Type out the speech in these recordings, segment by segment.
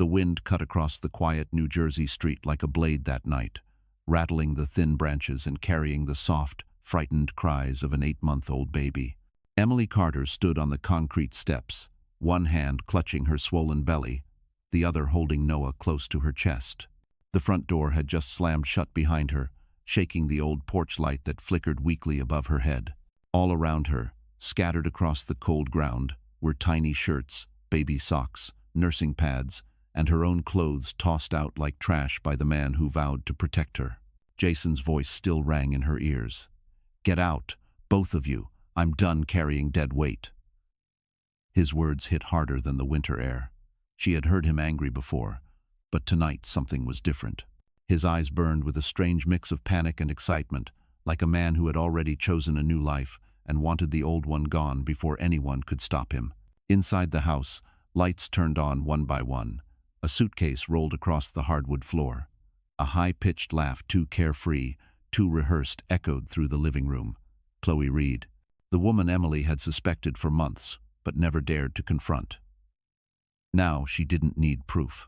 The wind cut across the quiet New Jersey street like a blade that night, rattling the thin branches and carrying the soft, frightened cries of an 8-month-old baby. Emily Carter stood on the concrete steps, one hand clutching her swollen belly, the other holding Noah close to her chest. The front door had just slammed shut behind her, shaking the old porch light that flickered weakly above her head. All around her, scattered across the cold ground, were tiny shirts, baby socks, nursing pads, and her own clothes tossed out like trash by the man who vowed to protect her. Jason's voice still rang in her ears. "Get out, both of you. I'm done carrying dead weight." His words hit harder than the winter air. She had heard him angry before, but tonight something was different. His eyes burned with a strange mix of panic and excitement, like a man who had already chosen a new life and wanted the old one gone before anyone could stop him. Inside the house, lights turned on one by one. A suitcase rolled across the hardwood floor. A high-pitched laugh, too carefree, too rehearsed, echoed through the living room. Chloe Reed, the woman Emily had suspected for months, but never dared to confront. Now she didn't need proof.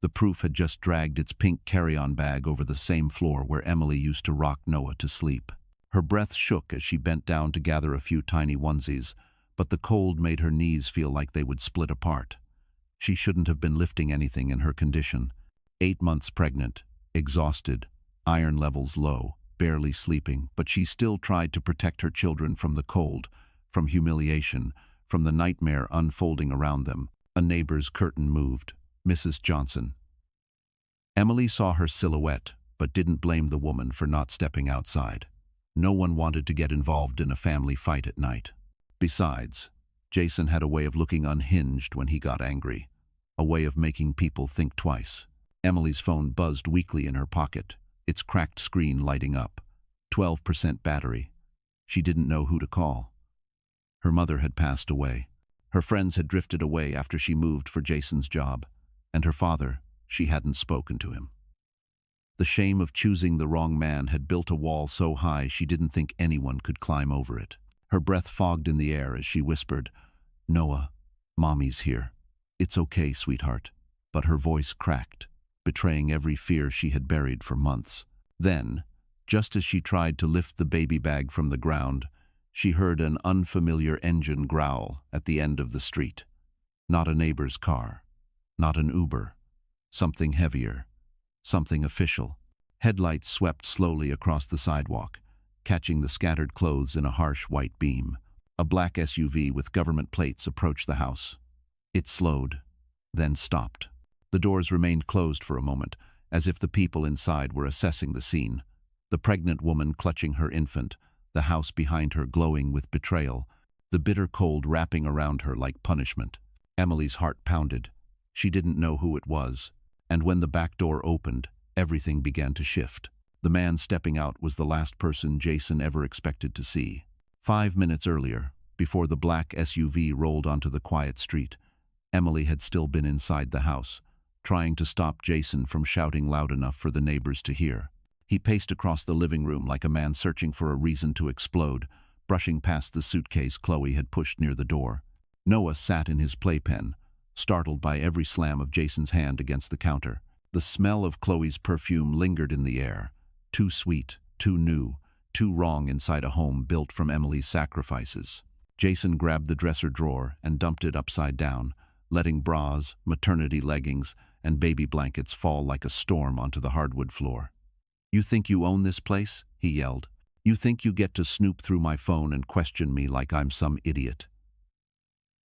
The proof had just dragged its pink carry-on bag over the same floor where Emily used to rock Noah to sleep. Her breath shook as she bent down to gather a few tiny onesies, but the cold made her knees feel like they would split apart. She shouldn't have been lifting anything in her condition. 8 months pregnant, exhausted, iron levels low, barely sleeping, but she still tried to protect her children from the cold, from humiliation, from the nightmare unfolding around them. A neighbor's curtain moved. Mrs. Johnson. Emily saw her silhouette, but didn't blame the woman for not stepping outside. No one wanted to get involved in a family fight at night. Besides, Jason had a way of looking unhinged when he got angry, a way of making people think twice. Emily's phone buzzed weakly in her pocket, its cracked screen lighting up. 12% battery. She didn't know who to call. Her mother had passed away. Her friends had drifted away after she moved for Jason's job. And her father, she hadn't spoken to him. The shame of choosing the wrong man had built a wall so high she didn't think anyone could climb over it. Her breath fogged in the air as she whispered, "Noah, Mommy's here. It's okay, sweetheart." But her voice cracked, betraying every fear she had buried for months. Then, just as she tried to lift the baby bag from the ground, she heard an unfamiliar engine growl at the end of the street. Not a neighbor's car, not an Uber. Something heavier, something official. Headlights swept slowly across the sidewalk, catching the scattered clothes in a harsh white beam. A black SUV with government plates approached the house. It slowed, then stopped. The doors remained closed for a moment, as if the people inside were assessing the scene. The pregnant woman clutching her infant, the house behind her glowing with betrayal, the bitter cold wrapping around her like punishment. Emily's heart pounded. She didn't know who it was, and when the back door opened, everything began to shift. The man stepping out was the last person Jason ever expected to see. 5 minutes earlier, before the black SUV rolled onto the quiet street, Emily had still been inside the house, trying to stop Jason from shouting loud enough for the neighbors to hear. He paced across the living room like a man searching for a reason to explode, brushing past the suitcase Chloe had pushed near the door. Noah sat in his playpen, startled by every slam of Jason's hand against the counter. The smell of Chloe's perfume lingered in the air, too sweet, too new, too wrong inside a home built from Emily's sacrifices. Jason grabbed the dresser drawer and dumped it upside down, letting bras, maternity leggings, and baby blankets fall like a storm onto the hardwood floor. "You think you own this place?" he yelled. "You think you get to snoop through my phone and question me like I'm some idiot?"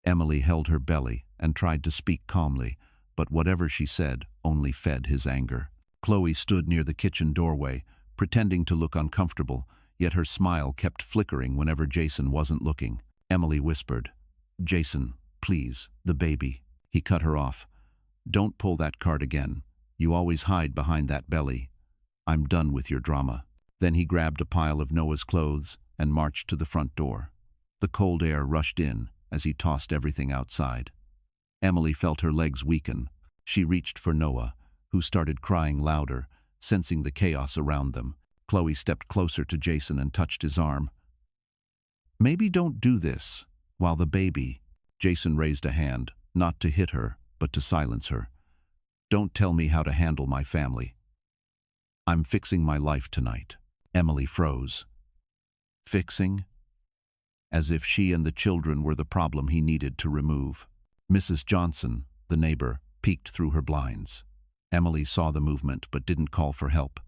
Emily held her belly and tried to speak calmly, but whatever she said only fed his anger. Chloe stood near the kitchen doorway, pretending to look uncomfortable, yet her smile kept flickering whenever Jason wasn't looking. Emily whispered, "Jason, please, the baby." He cut her off. "Don't pull that card again. You always hide behind that belly. I'm done with your drama." Then he grabbed a pile of Noah's clothes and marched to the front door. The cold air rushed in as he tossed everything outside. Emily felt her legs weaken. She reached for Noah, who started crying louder, sensing the chaos around them. Chloe stepped closer to Jason and touched his arm. "Maybe don't do this while the baby—" Jason raised a hand, not to hit her, but to silence her. "Don't tell me how to handle my family. I'm fixing my life tonight." Emily froze. Fixing? As if she and the children were the problem he needed to remove. Mrs. Johnson, the neighbor, peeked through her blinds. Emily saw the movement but didn't call for help.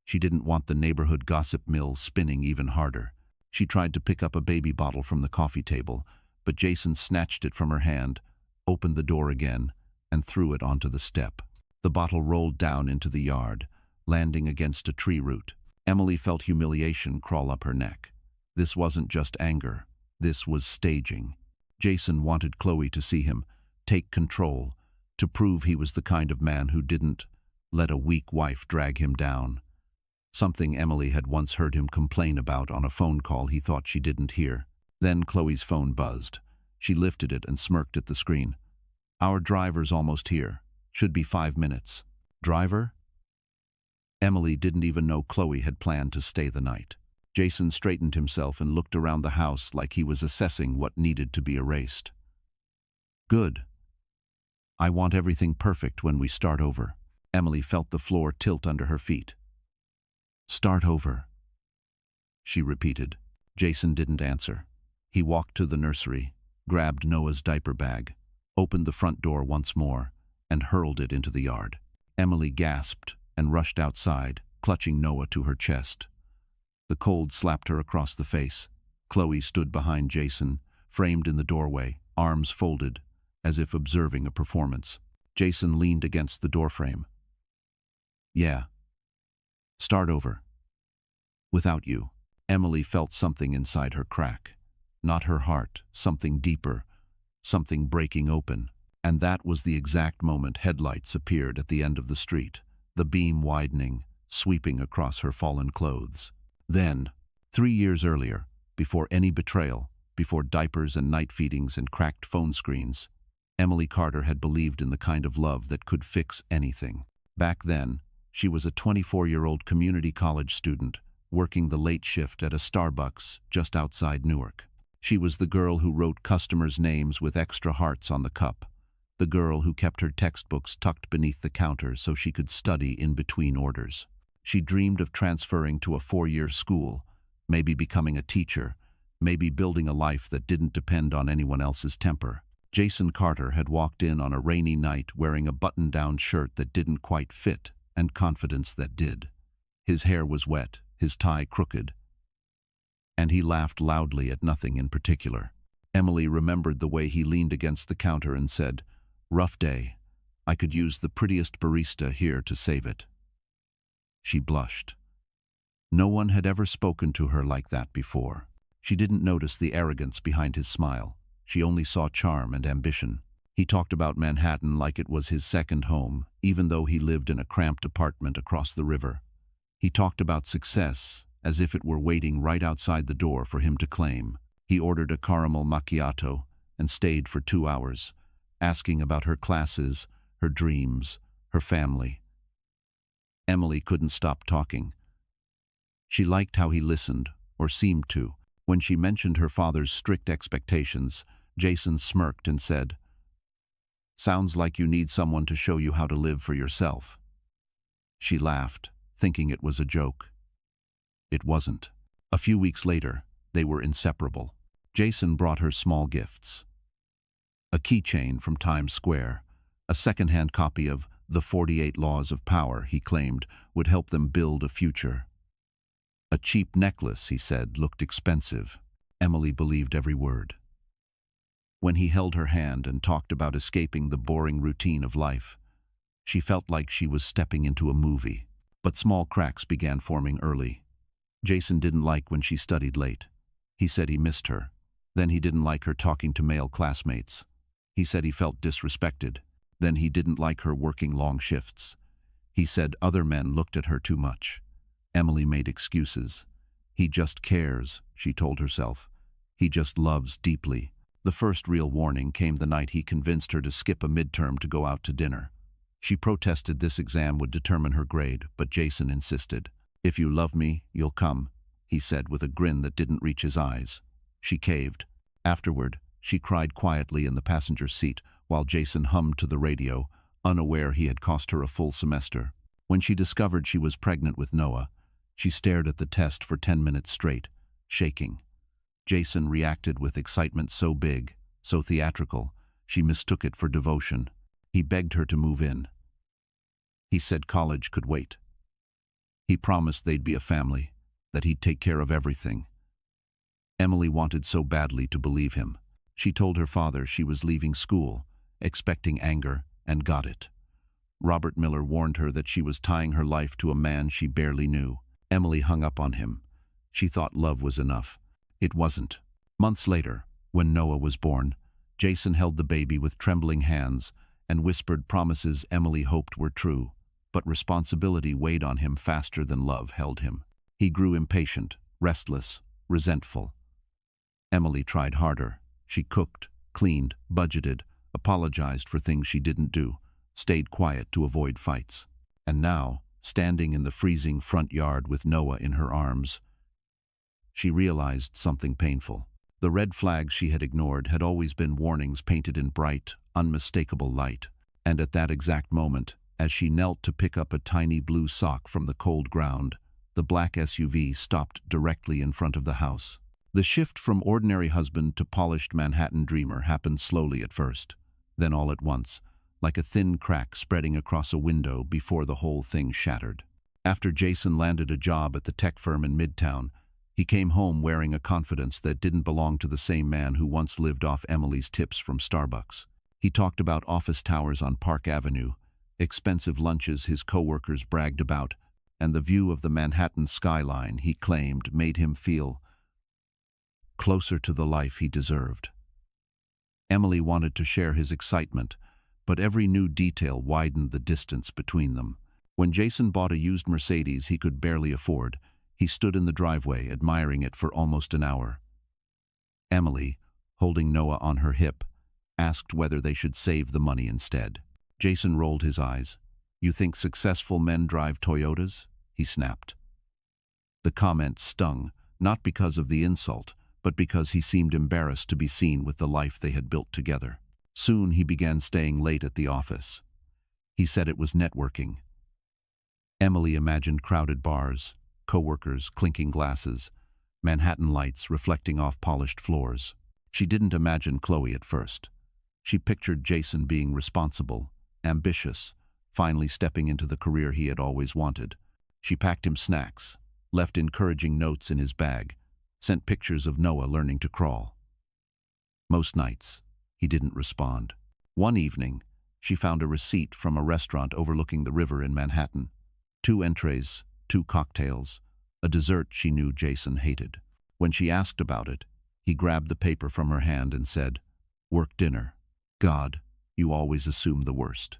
She didn't want the neighborhood gossip mill spinning even harder. She tried to pick up a baby bottle from the coffee table, but Jason snatched it from her hand, opened the door again, and threw it onto the step. The bottle rolled down into the yard, landing against a tree root. Emily felt humiliation crawl up her neck. This wasn't just anger. This was staging. Jason wanted Chloe to see him, take control, to prove he was the kind of man who didn't let a weak wife drag him down. Something Emily had once heard him complain about on a phone call he thought she didn't hear. Then Chloe's phone buzzed. She lifted it and smirked at the screen. "Our driver's almost here. Should be 5 minutes. Driver?" Emily didn't even know Chloe had planned to stay the night. Jason straightened himself and looked around the house like he was assessing what needed to be erased. "Good. I want everything perfect when we start over." Emily felt the floor tilt under her feet. "Start over," she repeated. Jason didn't answer. He walked to the nursery, grabbed Noah's diaper bag, opened the front door once more, and hurled it into the yard. Emily gasped and rushed outside, clutching Noah to her chest. The cold slapped her across the face. Chloe stood behind Jason, framed in the doorway, arms folded, as if observing a performance. Jason leaned against the doorframe. "Yeah. Start over. Without you." Emily felt something inside her crack. Not her heart, something deeper, something breaking open. And that was the exact moment headlights appeared at the end of the street, the beam widening, sweeping across her fallen clothes. Then, 3 years earlier, before any betrayal, before diapers and night feedings and cracked phone screens, Emily Carter had believed in the kind of love that could fix anything. Back then, she was a 24-year-old community college student, working the late shift at a Starbucks just outside Newark. She was the girl who wrote customers' names with extra hearts on the cup, the girl who kept her textbooks tucked beneath the counter so she could study in between orders. She dreamed of transferring to a 4-year school, maybe becoming a teacher, maybe building a life that didn't depend on anyone else's temper. Jason Carter had walked in on a rainy night wearing a button-down shirt that didn't quite fit and confidence that did. His hair was wet, his tie crooked, and he laughed loudly at nothing in particular. Emily remembered the way he leaned against the counter and said, "Rough day. I could use the prettiest barista here to save it." She blushed. No one had ever spoken to her like that before. She didn't notice the arrogance behind his smile. She only saw charm and ambition. He talked about Manhattan like it was his second home, even though he lived in a cramped apartment across the river. He talked about success as if it were waiting right outside the door for him to claim. He ordered a caramel macchiato and stayed for 2 hours, asking about her classes, her dreams, her family. Emily couldn't stop talking. She liked how he listened, or seemed to. When she mentioned her father's strict expectations, Jason smirked and said, "Sounds like you need someone to show you how to live for yourself." She laughed, thinking it was a joke. It wasn't. A few weeks later, they were inseparable. Jason brought her small gifts. A keychain from Times Square, a second-hand copy of The 48 Laws of Power he claimed would help them build a future. A cheap necklace, he said, looked expensive. Emily believed every word. When he held her hand and talked about escaping the boring routine of life, she felt like she was stepping into a movie. But small cracks began forming early. Jason didn't like when she studied late. He said he missed her. Then he didn't like her talking to male classmates. He said he felt disrespected. Then he didn't like her working long shifts. He said other men looked at her too much. Emily made excuses. He just cares, she told herself. He just loves deeply. The first real warning came the night he convinced her to skip a midterm to go out to dinner. She protested this exam would determine her grade, but Jason insisted. "If you love me, you'll come," he said with a grin that didn't reach his eyes. She caved. Afterward, she cried quietly in the passenger seat, while Jason hummed to the radio, unaware he had cost her a full semester. When she discovered she was pregnant with Noah, she stared at the test for 10 minutes straight, shaking. Jason reacted with excitement so big, so theatrical, she mistook it for devotion. He begged her to move in. He said college could wait. He promised they'd be a family, that he'd take care of everything. Emily wanted so badly to believe him. She told her father she was leaving school, expecting anger, and got it. Robert Miller warned her that she was tying her life to a man she barely knew. Emily hung up on him. She thought love was enough. It wasn't. Months later, when Noah was born, Jason held the baby with trembling hands and whispered promises Emily hoped were true, but responsibility weighed on him faster than love held him. He grew impatient, restless, resentful. Emily tried harder. She cooked, cleaned, budgeted, apologized for things she didn't do, stayed quiet to avoid fights. And now, standing in the freezing front yard with Noah in her arms, she realized something painful. The red flags she had ignored had always been warnings painted in bright, unmistakable light. And at that exact moment, as she knelt to pick up a tiny blue sock from the cold ground, the black SUV stopped directly in front of the house. The shift from ordinary husband to polished Manhattan dreamer happened slowly at first, then all at once, like a thin crack spreading across a window before the whole thing shattered. After Jason landed a job at the tech firm in Midtown, he came home wearing a confidence that didn't belong to the same man who once lived off Emily's tips from Starbucks. He talked about office towers on Park Avenue, expensive lunches his coworkers bragged about, and the view of the Manhattan skyline he claimed made him feel closer to the life he deserved. Emily wanted to share his excitement, but every new detail widened the distance between them. When Jason bought a used Mercedes he could barely afford, he stood in the driveway admiring it for almost an hour. Emily, holding Noah on her hip, asked whether they should save the money instead. Jason rolled his eyes. "You think successful men drive Toyotas?" he snapped. The comment stung, not because of the insult, but because he seemed embarrassed to be seen with the life they had built together. Soon he began staying late at the office. He said it was networking. Emily imagined crowded bars, coworkers, clinking glasses, Manhattan lights reflecting off polished floors. She didn't imagine Chloe at first. She pictured Jason being responsible, ambitious, finally stepping into the career he had always wanted. She packed him snacks, left encouraging notes in his bag, sent pictures of Noah learning to crawl. Most nights, he didn't respond. One evening, she found a receipt from a restaurant overlooking the river in Manhattan. 2 entrees, 2 cocktails, a dessert she knew Jason hated. When she asked about it, he grabbed the paper from her hand and said, "Work dinner. God, you always assume the worst."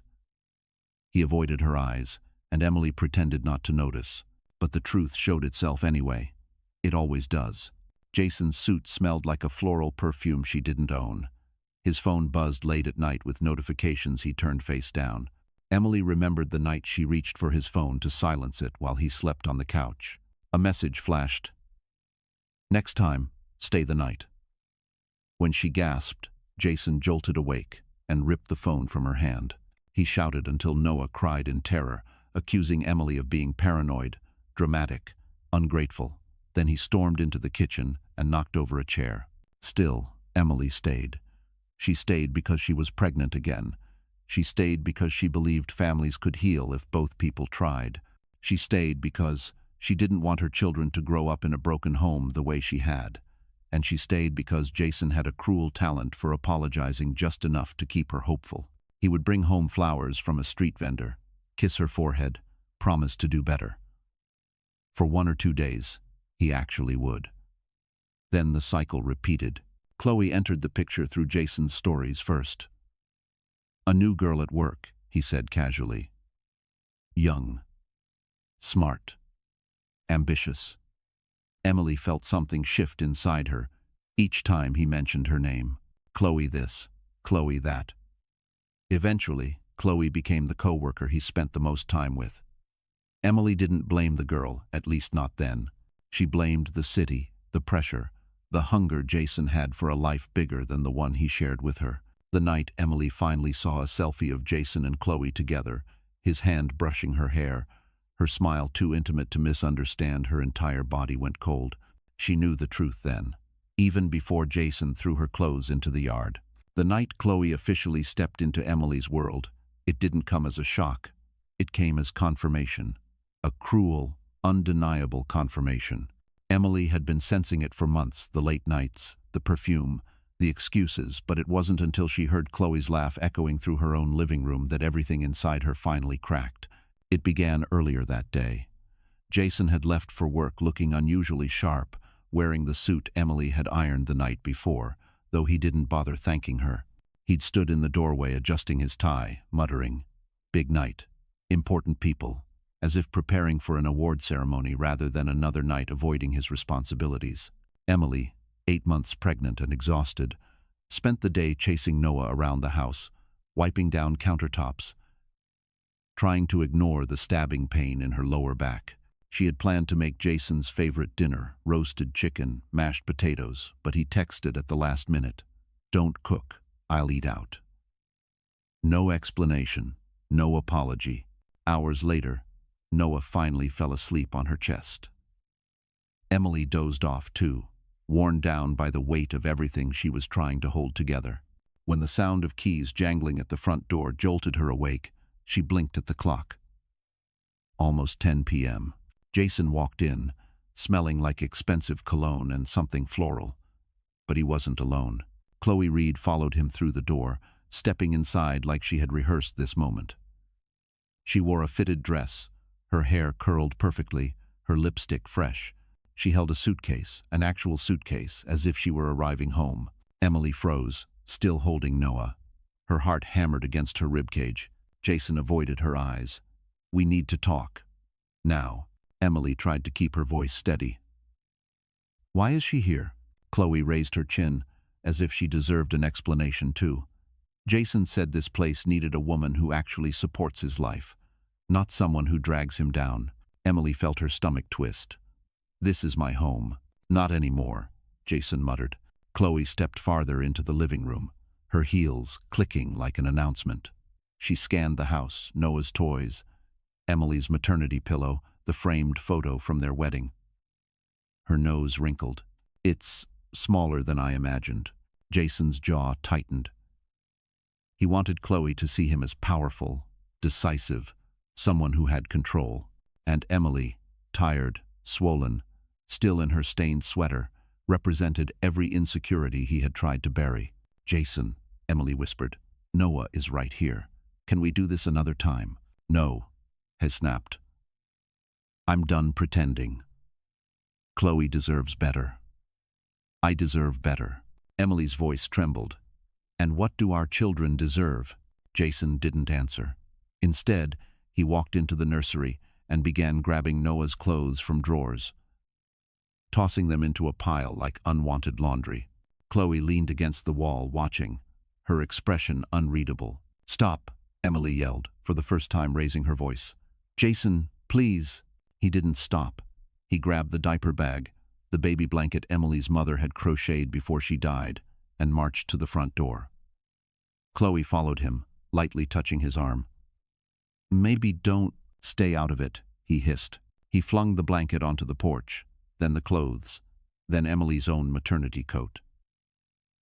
He avoided her eyes, and Emily pretended not to notice, but the truth showed itself anyway. It always does. Jason's suit smelled like a floral perfume she didn't own. His phone buzzed late at night with notifications he turned face down. Emily remembered the night she reached for his phone to silence it while he slept on the couch. A message flashed. "Next time, stay the night." When she gasped, Jason jolted awake and ripped the phone from her hand. He shouted until Noah cried in terror, accusing Emily of being paranoid, dramatic, ungrateful. Then he stormed into the kitchen and knocked over a chair. Still, Emily stayed. She stayed because she was pregnant again. She stayed because she believed families could heal if both people tried. She stayed because she didn't want her children to grow up in a broken home the way she had. And she stayed because Jason had a cruel talent for apologizing just enough to keep her hopeful. He would bring home flowers from a street vendor, kiss her forehead, promise to do better. For 1 or 2 days, he actually would. Then the cycle repeated. Chloe entered the picture through Jason's stories first. "A new girl at work," he said casually. "Young. Smart. Ambitious." Emily felt something shift inside her each time he mentioned her name. Chloe this, Chloe that. Eventually, Chloe became the coworker he spent the most time with. Emily didn't blame the girl, at least not then. She blamed the city, the pressure, the hunger Jason had for a life bigger than the one he shared with her. The night Emily finally saw a selfie of Jason and Chloe together, his hand brushing her hair, her smile too intimate to misunderstand, her entire body went cold. She knew the truth then, even before Jason threw her clothes into the yard. The night Chloe officially stepped into Emily's world, it didn't come as a shock. It came as confirmation. A cruel, undeniable confirmation. Emily had been sensing it for months, the late nights, the perfume, the excuses, but it wasn't until she heard Chloe's laugh echoing through her own living room that everything inside her finally cracked. It began earlier that day. Jason had left for work looking unusually sharp, wearing the suit Emily had ironed the night before, though he didn't bother thanking her. He'd stood in the doorway adjusting his tie, muttering, "Big night. Important people," as if preparing for an award ceremony rather than another night avoiding his responsibilities. Emily, 8 months pregnant and exhausted, spent the day chasing Noah around the house, wiping down countertops, trying to ignore the stabbing pain in her lower back. She had planned to make Jason's favorite dinner, roasted chicken, mashed potatoes, but he texted at the last minute, "Don't cook, I'll eat out." No explanation, no apology. Hours later, Noah finally fell asleep on her chest. Emily dozed off too, worn down by the weight of everything she was trying to hold together. When the sound of keys jangling at the front door jolted her awake, she blinked at the clock. Almost 10 p.m. Jason walked in, smelling like expensive cologne and something floral. But he wasn't alone. Chloe Reed followed him through the door, stepping inside like she had rehearsed this moment. She wore a fitted dress, her hair curled perfectly, her lipstick fresh. She held a suitcase, an actual suitcase, as if she were arriving home. Emily froze, still holding Noah. Her heart hammered against her ribcage. Jason avoided her eyes. "We need to talk. Now." Emily tried to keep her voice steady. "Why is she here?" Chloe raised her chin, as if she deserved an explanation too. Jason said this place needed a woman who actually supports his life, not someone who drags him down. Emily felt her stomach twist. "This is my home." "Not anymore," Jason muttered. Chloe stepped farther into the living room, her heels clicking like an announcement. She scanned the house, Noah's toys, Emily's maternity pillow, the framed photo from their wedding. Her nose wrinkled. "It's smaller than I imagined." Jason's jaw tightened. He wanted Chloe to see him as powerful, decisive, someone who had control. And Emily, tired, swollen, still in her stained sweater, represented every insecurity he had tried to bury. "Jason," Emily whispered, "Noah is right here. Can we do this another time?" "No," he snapped. "I'm done pretending. Chloe deserves better. I deserve better." Emily's voice trembled. "And what do our children deserve?" Jason didn't answer. Instead, he walked into the nursery and began grabbing Noah's clothes from drawers, tossing them into a pile like unwanted laundry. Chloe leaned against the wall, watching, her expression unreadable. "Stop," Emily yelled, for the first time raising her voice. "Jason, please." He didn't stop. He grabbed the diaper bag, the baby blanket Emily's mother had crocheted before she died, and marched to the front door. Chloe followed him, lightly touching his arm. "Maybe don't stay out of it," he hissed. He flung the blanket onto the porch, then the clothes, then Emily's own maternity coat.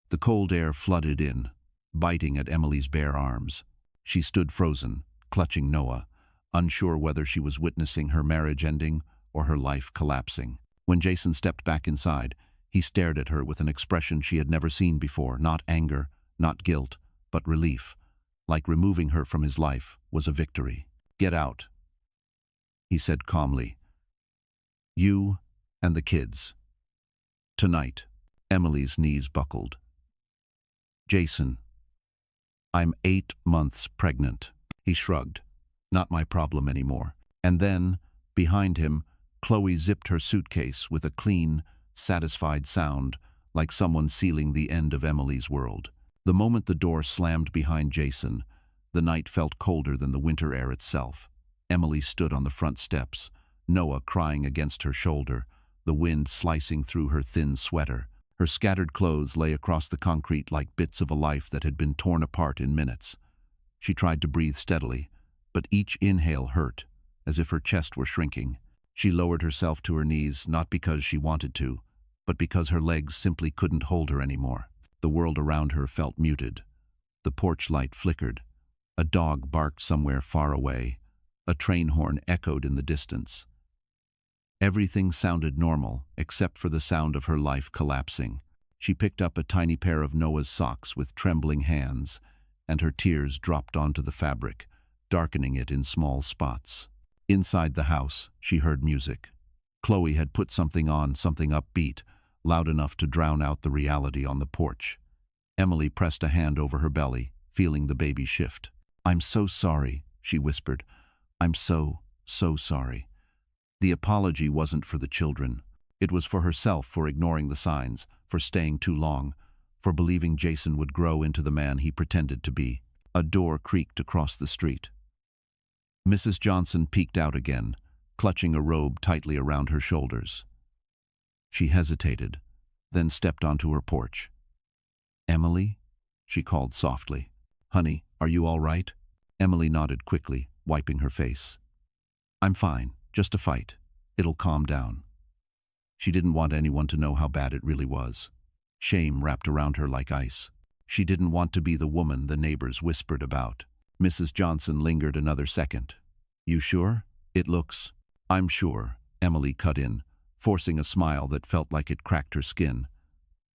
The cold air flooded in, biting at Emily's bare arms. She stood frozen, clutching Noah, unsure whether she was witnessing her marriage ending or her life collapsing. When Jason stepped back inside, he stared at her with an expression she had never seen before, not anger, not guilt, but relief, like removing her from his life was a victory. "Get out," he said calmly. "You and the kids. Tonight." Emily's knees buckled. "Jason, I'm 8 months pregnant." He shrugged. "Not my problem anymore." And then, behind him, Chloe zipped her suitcase with a clean, satisfied sound, like someone sealing the end of Emily's world. The moment the door slammed behind Jason, the night felt colder than the winter air itself. Emily stood on the front steps, Noah crying against her shoulder, the wind slicing through her thin sweater. Her scattered clothes lay across the concrete like bits of a life that had been torn apart in minutes. She tried to breathe steadily, but each inhale hurt, as if her chest were shrinking. She lowered herself to her knees, not because she wanted to, but because her legs simply couldn't hold her anymore. The world around her felt muted. The porch light flickered. A dog barked somewhere far away. A train horn echoed in the distance. Everything sounded normal, except for the sound of her life collapsing. She picked up a tiny pair of Noah's socks with trembling hands, and her tears dropped onto the fabric, darkening it in small spots. Inside the house, she heard music. Chloe had put something on, something upbeat, loud enough to drown out the reality on the porch. Emily pressed a hand over her belly, feeling the baby shift. "I'm so sorry," she whispered. "I'm so sorry." The apology wasn't for the children. It was for herself, for ignoring the signs, for staying too long, for believing Jason would grow into the man he pretended to be. A door creaked across the street. Mrs. Johnson peeked out again, clutching a robe tightly around her shoulders. She hesitated, then stepped onto her porch. "Emily?" she called softly. "Honey, are you all right?" Emily nodded quickly, wiping her face. "I'm fine, just a fight. It'll calm down." She didn't want anyone to know how bad it really was. Shame wrapped around her like ice. She didn't want to be the woman the neighbors whispered about. Mrs. Johnson lingered another second. "You sure? It looks—" "I'm sure," Emily cut in, forcing a smile that felt like it cracked her skin.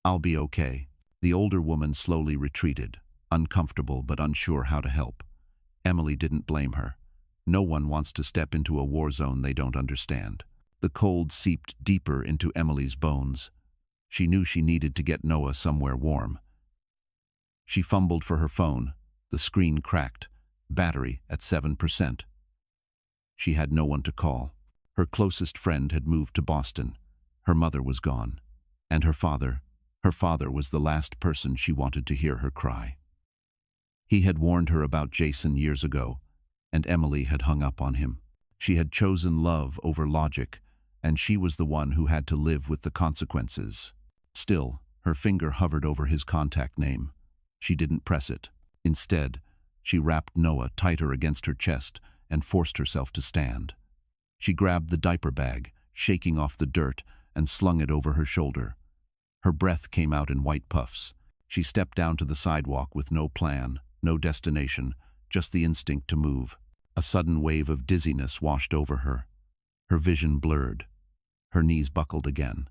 "I'll be okay." The older woman slowly retreated, uncomfortable but unsure how to help. Emily didn't blame her. No one wants to step into a war zone they don't understand. The cold seeped deeper into Emily's bones. She knew she needed to get Noah somewhere warm. She fumbled for her phone. The screen cracked. Battery at 7%. She had no one to call. Her closest friend had moved to Boston. Her mother was gone. And her father was the last person she wanted to hear her cry. He had warned her about Jason years ago, and Emily had hung up on him. She had chosen love over logic, and she was the one who had to live with the consequences. Still, her finger hovered over his contact name. She didn't press it. Instead, she wrapped Noah tighter against her chest and forced herself to stand. She grabbed the diaper bag, shaking off the dirt, and slung it over her shoulder. Her breath came out in white puffs. She stepped down to the sidewalk with no plan, no destination, just the instinct to move. A sudden wave of dizziness washed over her. Her vision blurred. Her knees buckled again.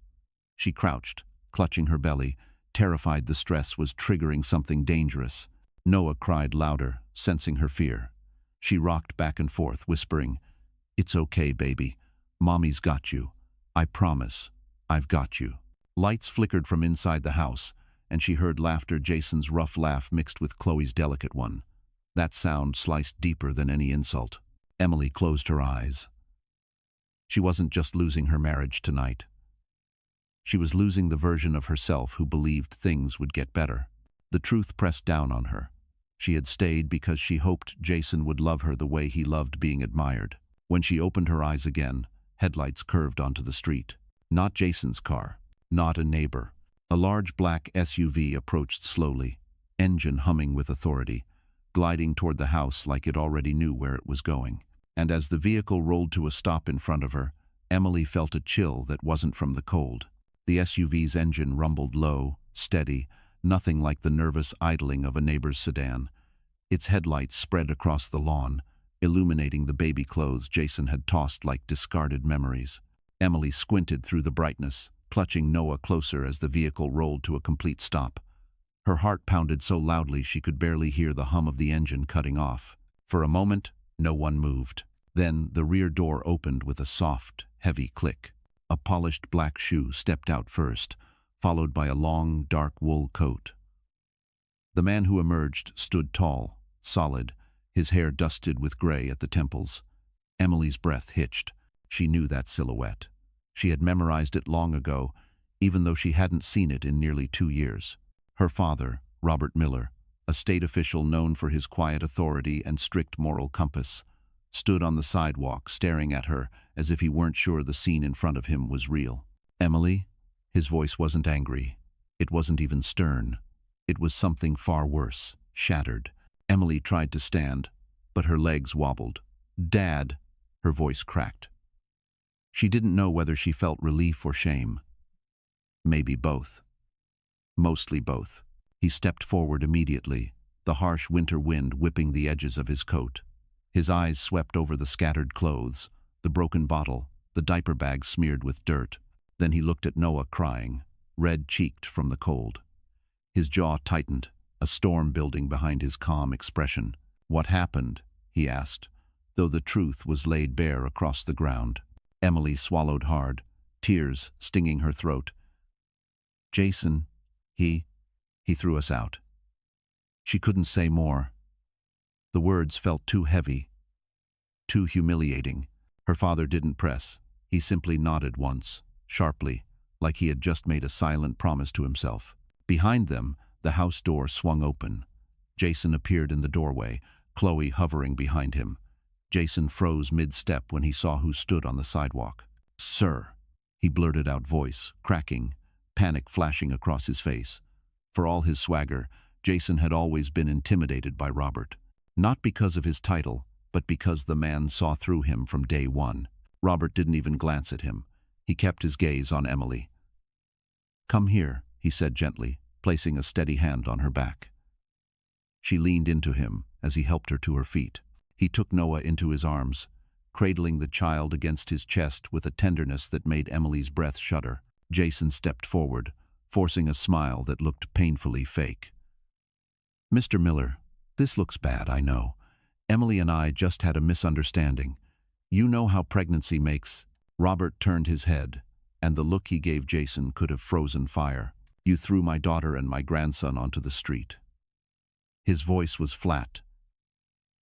She crouched, clutching her belly, terrified the stress was triggering something dangerous. Noah cried louder, sensing her fear. She rocked back and forth, whispering, "It's okay, baby. Mommy's got you. I promise. I've got you." Lights flickered from inside the house, and she heard laughter, Jason's rough laugh mixed with Chloe's delicate one. That sound sliced deeper than any insult. Emily closed her eyes. She wasn't just losing her marriage tonight. She was losing the version of herself who believed things would get better. The truth pressed down on her. She had stayed because she hoped Jason would love her the way he loved being admired. When she opened her eyes again, headlights curved onto the street. Not Jason's car. Not a neighbor. A large black SUV approached slowly, engine humming with authority, gliding toward the house like it already knew where it was going. And as the vehicle rolled to a stop in front of her, Emily felt a chill that wasn't from the cold. The SUV's engine rumbled low, steady, nothing like the nervous idling of a neighbor's sedan. Its headlights spread across the lawn, illuminating the baby clothes Jason had tossed like discarded memories. Emily squinted through the brightness, clutching Noah closer as the vehicle rolled to a complete stop. Her heart pounded so loudly she could barely hear the hum of the engine cutting off. For a moment, no one moved. Then the rear door opened with a soft, heavy click. A polished black shoe stepped out first, followed by a long, dark wool coat. The man who emerged stood tall, solid, his hair dusted with gray at the temples. Emily's breath hitched. She knew that silhouette. She had memorized it long ago, even though she hadn't seen it in nearly 2 years. Her father, Robert Miller, a state official known for his quiet authority and strict moral compass, stood on the sidewalk staring at her as if he weren't sure the scene in front of him was real. "Emily?" His voice wasn't angry. It wasn't even stern. It was something far worse, shattered. Emily tried to stand, but her legs wobbled. "Dad," her voice cracked. She didn't know whether she felt relief or shame. Maybe both. Mostly both. He stepped forward immediately, the harsh winter wind whipping the edges of his coat. His eyes swept over the scattered clothes, the broken bottle, the diaper bag smeared with dirt. Then he looked at Noah crying, red-cheeked from the cold. His jaw tightened, a storm building behind his calm expression. "What happened?" he asked, though the truth was laid bare across the ground. Emily swallowed hard, tears stinging her throat. "Jason, he threw us out." She couldn't say more. The words felt too heavy, too humiliating. Her father didn't press. He simply nodded once, sharply, like he had just made a silent promise to himself. Behind them, the house door swung open. Jason appeared in the doorway, Chloe hovering behind him. Jason froze mid-step when he saw who stood on the sidewalk. "Sir," he blurted out, voice cracking, panic flashing across his face. For all his swagger, Jason had always been intimidated by Robert. Not because of his title, but because the man saw through him from day one. Robert didn't even glance at him. He kept his gaze on Emily. "Come here," he said gently, placing a steady hand on her back. She leaned into him as he helped her to her feet. He took Noah into his arms, cradling the child against his chest with a tenderness that made Emily's breath shudder. Jason stepped forward, forcing a smile that looked painfully fake. "Mr. Miller, this looks bad, I know. Emily and I just had a misunderstanding. You know how pregnancy makes." Robert turned his head, and the look he gave Jason could have frozen fire. "You threw my daughter and my grandson onto the street." His voice was flat,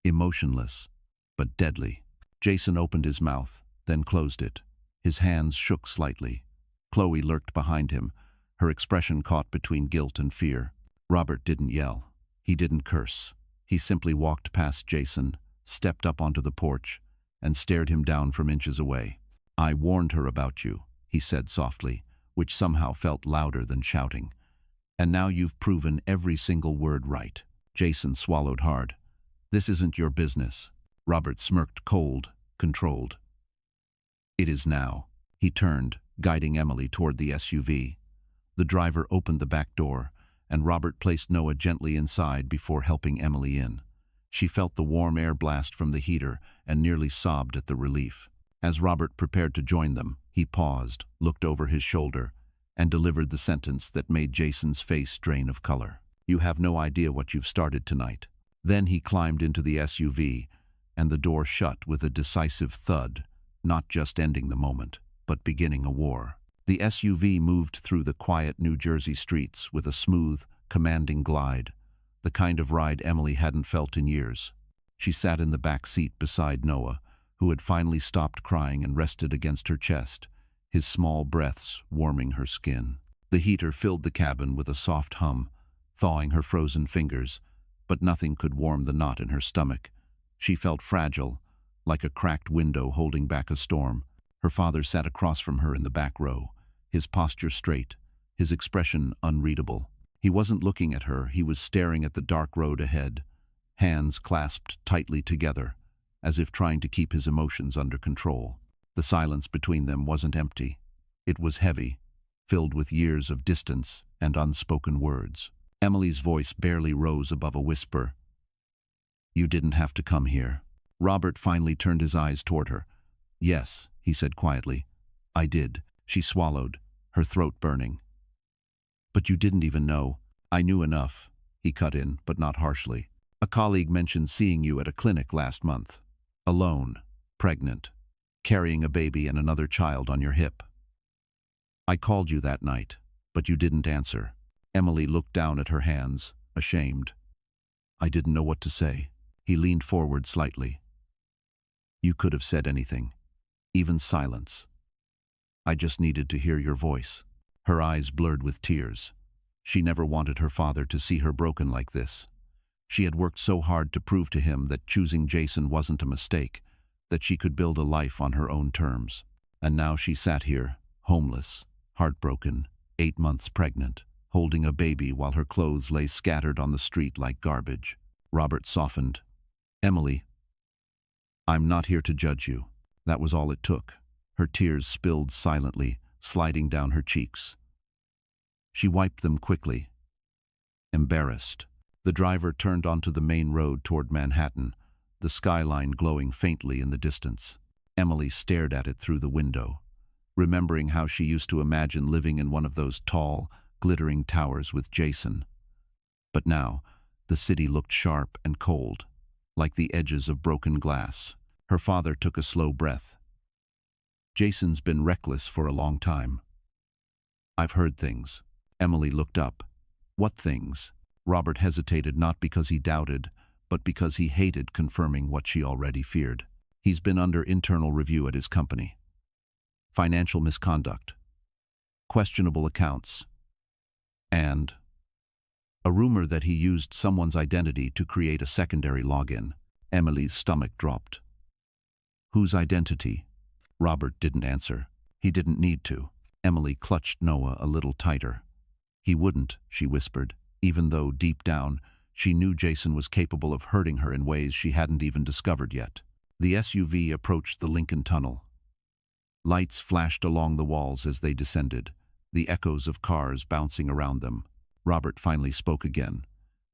emotionless, but deadly. Jason opened his mouth, then closed it. His hands shook slightly. Chloe lurked behind him, her expression caught between guilt and fear. Robert didn't yell. He didn't curse. He simply walked past Jason, stepped up onto the porch, and stared him down from inches away. "I warned her about you," he said softly, which somehow felt louder than shouting. "And now you've proven every single word right." Jason swallowed hard. "This isn't your business." Robert smirked, cold, controlled. "It is now." He turned, guiding Emily toward the SUV. The driver opened the back door, and Robert placed Noah gently inside before helping Emily in. She felt the warm air blast from the heater and nearly sobbed at the relief. As Robert prepared to join them, he paused, looked over his shoulder, and delivered the sentence that made Jason's face drain of color. "You have no idea what you've started tonight." Then he climbed into the SUV, and the door shut with a decisive thud, not just ending the moment, but beginning a war. The SUV moved through the quiet New Jersey streets with a smooth, commanding glide, the kind of ride Emily hadn't felt in years. She sat in the back seat beside Noah, who had finally stopped crying and rested against her chest, his small breaths warming her skin. The heater filled the cabin with a soft hum, thawing her frozen fingers, but nothing could warm the knot in her stomach. She felt fragile, like a cracked window holding back a storm. Her father sat across from her in the back row, his posture straight, his expression unreadable. He wasn't looking at her, he was staring at the dark road ahead, hands clasped tightly together, as if trying to keep his emotions under control. The silence between them wasn't empty. It was heavy, filled with years of distance and unspoken words. Emily's voice barely rose above a whisper. "You didn't have to come here." Robert finally turned his eyes toward her. "Yes," he said quietly. "I did." She swallowed, her throat burning. "But you didn't even know." "I knew enough," he cut in, but not harshly. "A colleague mentioned seeing you at a clinic last month. Alone, pregnant, carrying a baby and another child on your hip. I called you that night, but you didn't answer." Emily looked down at her hands, ashamed. "I didn't know what to say." He leaned forward slightly. "You could have said anything, even silence. I just needed to hear your voice." Her eyes blurred with tears. She never wanted her father to see her broken like this. She had worked so hard to prove to him that choosing Jason wasn't a mistake, that she could build a life on her own terms. And now she sat here, homeless, heartbroken, 8 months pregnant, holding a baby while her clothes lay scattered on the street like garbage. Robert softened. "Emily, I'm not here to judge you." That was all it took. Her tears spilled silently, sliding down her cheeks. She wiped them quickly, embarrassed. The driver turned onto the main road toward Manhattan, the skyline glowing faintly in the distance. Emily stared at it through the window, remembering how she used to imagine living in one of those tall, glittering towers with Jason. But now, the city looked sharp and cold, like the edges of broken glass. Her father took a slow breath. "Jason's been reckless for a long time. I've heard things." Emily looked up. "What things?" Robert hesitated, not because he doubted, but because he hated confirming what she already feared. "He's been under internal review at his company. Financial misconduct, questionable accounts, and a rumor that he used someone's identity to create a secondary login." Emily's stomach dropped. "Whose identity?" Robert didn't answer. He didn't need to. Emily clutched Noah a little tighter. "He wouldn't," she whispered, even though deep down she knew Jason was capable of hurting her in ways she hadn't even discovered yet. The SUV approached the Lincoln Tunnel. Lights flashed along the walls as they descended, the echoes of cars bouncing around them. Robert finally spoke again.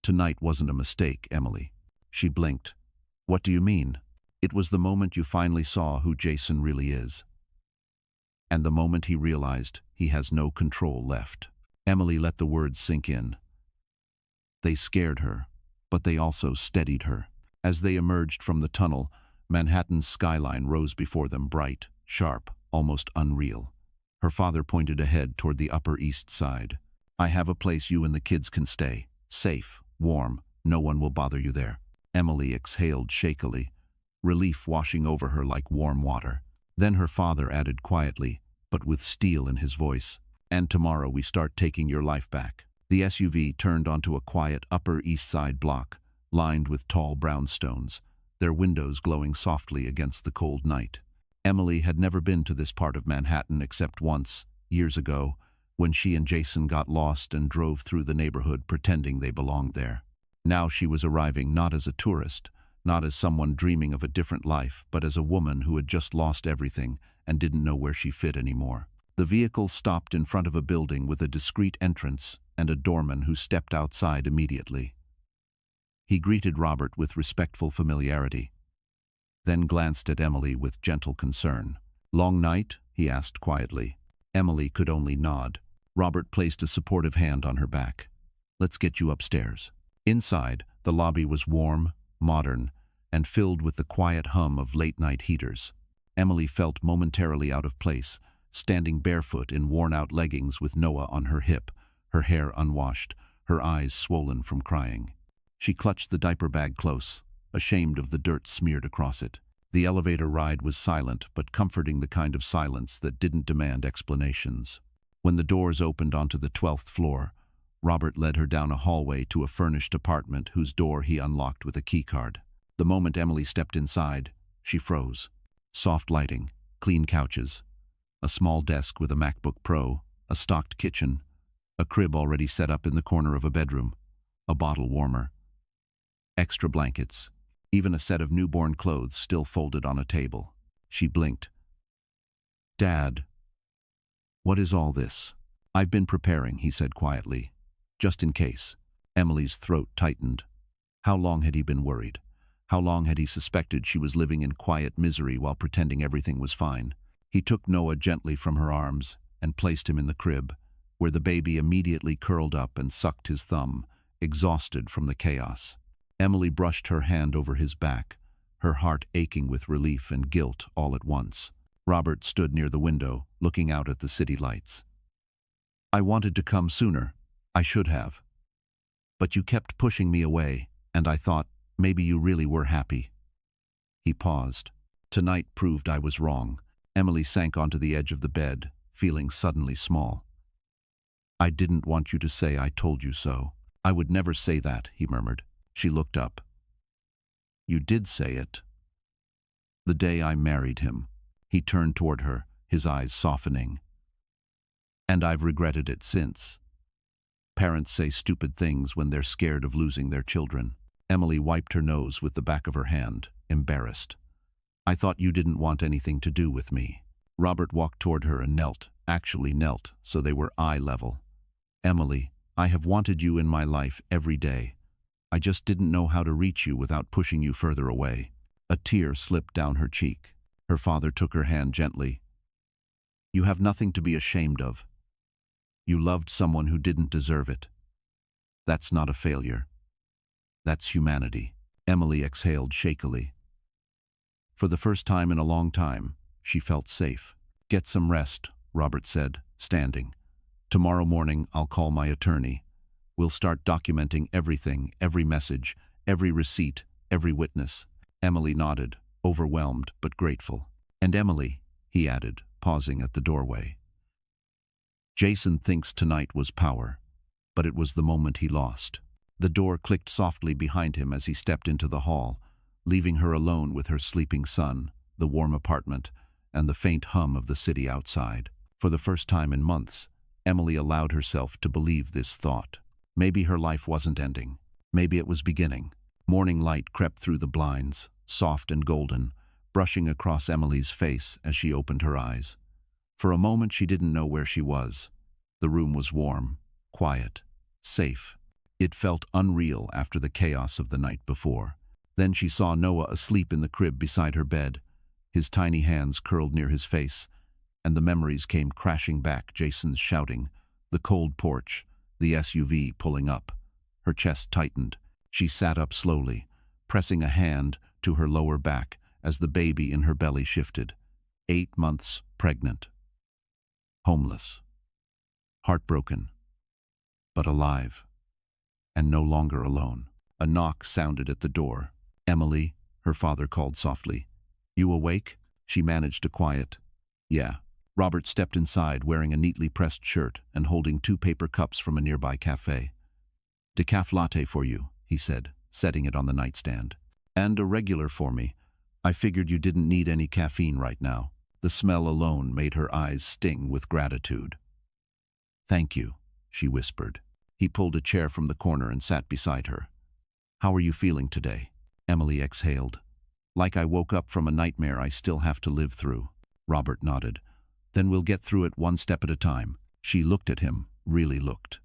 "Tonight wasn't a mistake, Emily." She blinked. "What do you mean?" "It was the moment you finally saw who Jason really is. And the moment he realized he has no control left." Emily let the words sink in. They scared her, but they also steadied her. As they emerged from the tunnel, Manhattan's skyline rose before them, bright, sharp, almost unreal. Her father pointed ahead toward the Upper East Side. "I have a place you and the kids can stay. Safe, warm, no one will bother you there." Emily exhaled shakily, relief washing over her like warm water. Then her father added quietly, but with steel in his voice, "And tomorrow we start taking your life back." The SUV turned onto a quiet Upper East Side block, lined with tall brownstones, their windows glowing softly against the cold night. Emily had never been to this part of Manhattan except once, years ago, when she and Jason got lost and drove through the neighborhood pretending they belonged there. Now she was arriving not as a tourist, not as someone dreaming of a different life, but as a woman who had just lost everything and didn't know where she fit anymore. The vehicle stopped in front of a building with a discreet entrance and a doorman who stepped outside immediately. He greeted Robert with respectful familiarity, then glanced at Emily with gentle concern. "Long night?" he asked quietly. Emily could only nod. Robert placed a supportive hand on her back. "Let's get you upstairs." Inside, the lobby was warm, modern, and filled with the quiet hum of late-night heaters. Emily felt momentarily out of place, standing barefoot in worn-out leggings with Noah on her hip, her hair unwashed, her eyes swollen from crying. She clutched the diaper bag close, ashamed of the dirt smeared across it. The elevator ride was silent, but comforting, the kind of silence that didn't demand explanations. When the doors opened onto the 12th floor, Robert led her down a hallway to a furnished apartment whose door he unlocked with a keycard. The moment Emily stepped inside, she froze. Soft lighting, clean couches, a small desk with a MacBook Pro, a stocked kitchen, a crib already set up in the corner of a bedroom, a bottle warmer, extra blankets, even a set of newborn clothes still folded on a table. She blinked. "Dad, what is all this?" "I've been preparing," he said quietly. "Just in case." Emily's throat tightened. How long had he been worried? How long had he suspected she was living in quiet misery while pretending everything was fine? He took Noah gently from her arms and placed him in the crib, where the baby immediately curled up and sucked his thumb, exhausted from the chaos. Emily brushed her hand over his back, her heart aching with relief and guilt all at once. Robert stood near the window, looking out at the city lights. "I wanted to come sooner. I should have. But you kept pushing me away, and I thought maybe you really were happy." He paused. "Tonight proved I was wrong." Emily sank onto the edge of the bed, feeling suddenly small. "I didn't want you to say I told you so." "I would never say that," he murmured. She looked up. "You did say it. The day I married him." He turned toward her, his eyes softening. "And I've regretted it since." Parents say stupid things when they're scared of losing their children. Emily wiped her nose with the back of her hand, embarrassed. I thought you didn't want anything to do with me. Robert walked toward her and actually knelt, so they were eye level. Emily, I have wanted you in my life every day. I just didn't know how to reach you without pushing you further away. A tear slipped down her cheek. Her father took her hand gently. You have nothing to be ashamed of. You loved someone who didn't deserve it. That's not a failure. That's humanity. Emily exhaled shakily. For the first time in a long time, she felt safe. Get some rest, Robert said, standing. Tomorrow morning, I'll call my attorney. We'll start documenting everything, every message, every receipt, every witness. Emily nodded, overwhelmed but grateful. And Emily, he added, pausing at the doorway. Jason thinks tonight was power, but it was the moment he lost. The door clicked softly behind him as he stepped into the hall, leaving her alone with her sleeping son, the warm apartment, and the faint hum of the city outside. For the first time in months, Emily allowed herself to believe this thought. Maybe her life wasn't ending. Maybe it was beginning. Morning light crept through the blinds, soft and golden, brushing across Emily's face as she opened her eyes. For a moment she didn't know where she was. The room was warm, quiet, safe. It felt unreal after the chaos of the night before. Then she saw Noah asleep in the crib beside her bed, his tiny hands curled near his face, and the memories came crashing back. Jason's shouting, the cold porch, the SUV pulling up. Her chest tightened. She sat up slowly, pressing a hand to her lower back as the baby in her belly shifted. 8 months pregnant. Homeless. Heartbroken. But alive. And no longer alone. A knock sounded at the door. Emily, her father called softly. You awake? She managed to quiet. Yeah. Robert stepped inside wearing a neatly pressed shirt and holding 2 paper cups from a nearby cafe. Decaf latte for you, he said, setting it on the nightstand. And a regular for me. I figured you didn't need any caffeine right now. The smell alone made her eyes sting with gratitude. Thank you, she whispered. He pulled a chair from the corner and sat beside her. How are you feeling today? Emily exhaled. Like I woke up from a nightmare I still have to live through. Robert nodded. Then we'll get through it one step at a time. She looked at him, really looked.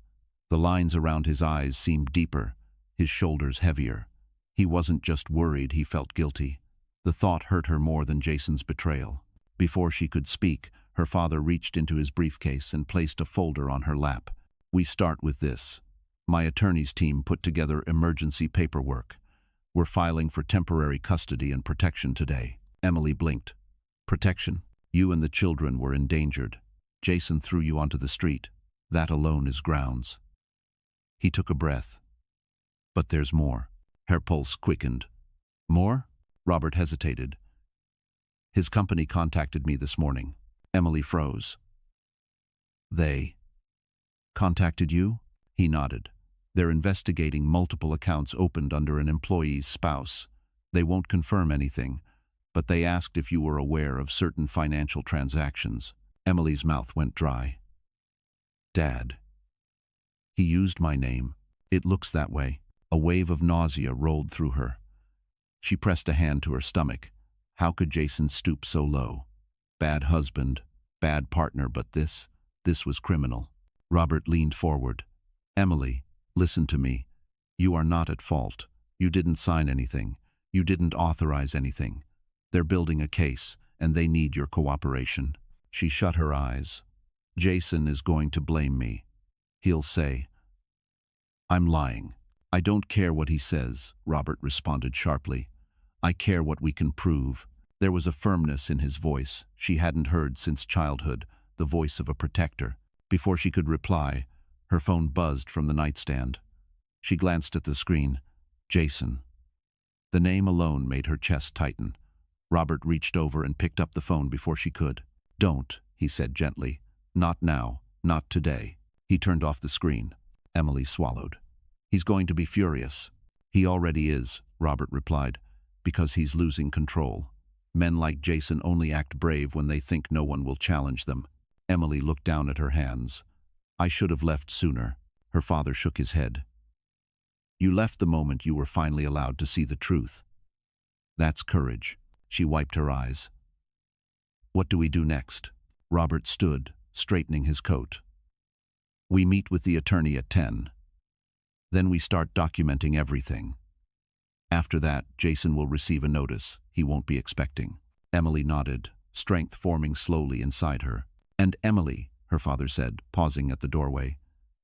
The lines around his eyes seemed deeper, his shoulders heavier. He wasn't just worried, he felt guilty. The thought hurt her more than Jason's betrayal. Before she could speak, her father reached into his briefcase and placed a folder on her lap. We start with this. My attorney's team put together emergency paperwork. We're filing for temporary custody and protection today. Emily blinked. Protection? You and the children were endangered. Jason threw you onto the street. That alone is grounds. He took a breath. But there's more. Her pulse quickened. More? Robert hesitated. His company contacted me this morning. Emily froze. They contacted you? He nodded. They're investigating multiple accounts opened under an employee's spouse. They won't confirm anything, but they asked if you were aware of certain financial transactions. Emily's mouth went dry. Dad. He used my name. It looks that way. A wave of nausea rolled through her. She pressed a hand to her stomach. How could Jason stoop so low? Bad husband, bad partner, but this was criminal. Robert leaned forward. Emily, listen to me. You are not at fault. You didn't sign anything. You didn't authorize anything. They're building a case, and they need your cooperation. She shut her eyes. Jason is going to blame me. He'll say, I'm lying. I don't care what he says, Robert responded sharply. I care what we can prove. There was a firmness in his voice she hadn't heard since childhood, the voice of a protector. Before she could reply, her phone buzzed from the nightstand. She glanced at the screen. Jason. The name alone made her chest tighten. Robert reached over and picked up the phone before she could. Don't, he said gently. Not now, not today. He turned off the screen. Emily swallowed. He's going to be furious. He already is, Robert replied, because he's losing control. Men like Jason only act brave when they think no one will challenge them. Emily looked down at her hands. I should have left sooner. Her father shook his head. You left the moment you were finally allowed to see the truth. That's courage. She wiped her eyes. What do we do next? Robert stood, straightening his coat. We meet with the attorney at 10. Then we start documenting everything. After that, Jason will receive a notice he won't be expecting. Emily nodded, strength forming slowly inside her. And Emily, her father said, pausing at the doorway,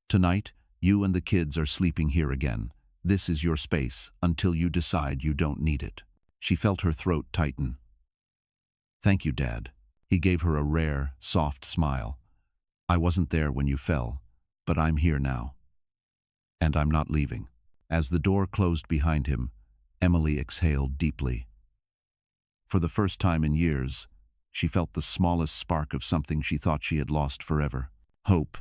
tonight, you and the kids are sleeping here again. This is your space until you decide you don't need it. She felt her throat tighten. Thank you, Dad. He gave her a rare, soft smile. I wasn't there when you fell, but I'm here now. And I'm not leaving. As the door closed behind him, Emily exhaled deeply. For the first time in years, she felt the smallest spark of something she thought she had lost forever. Hope.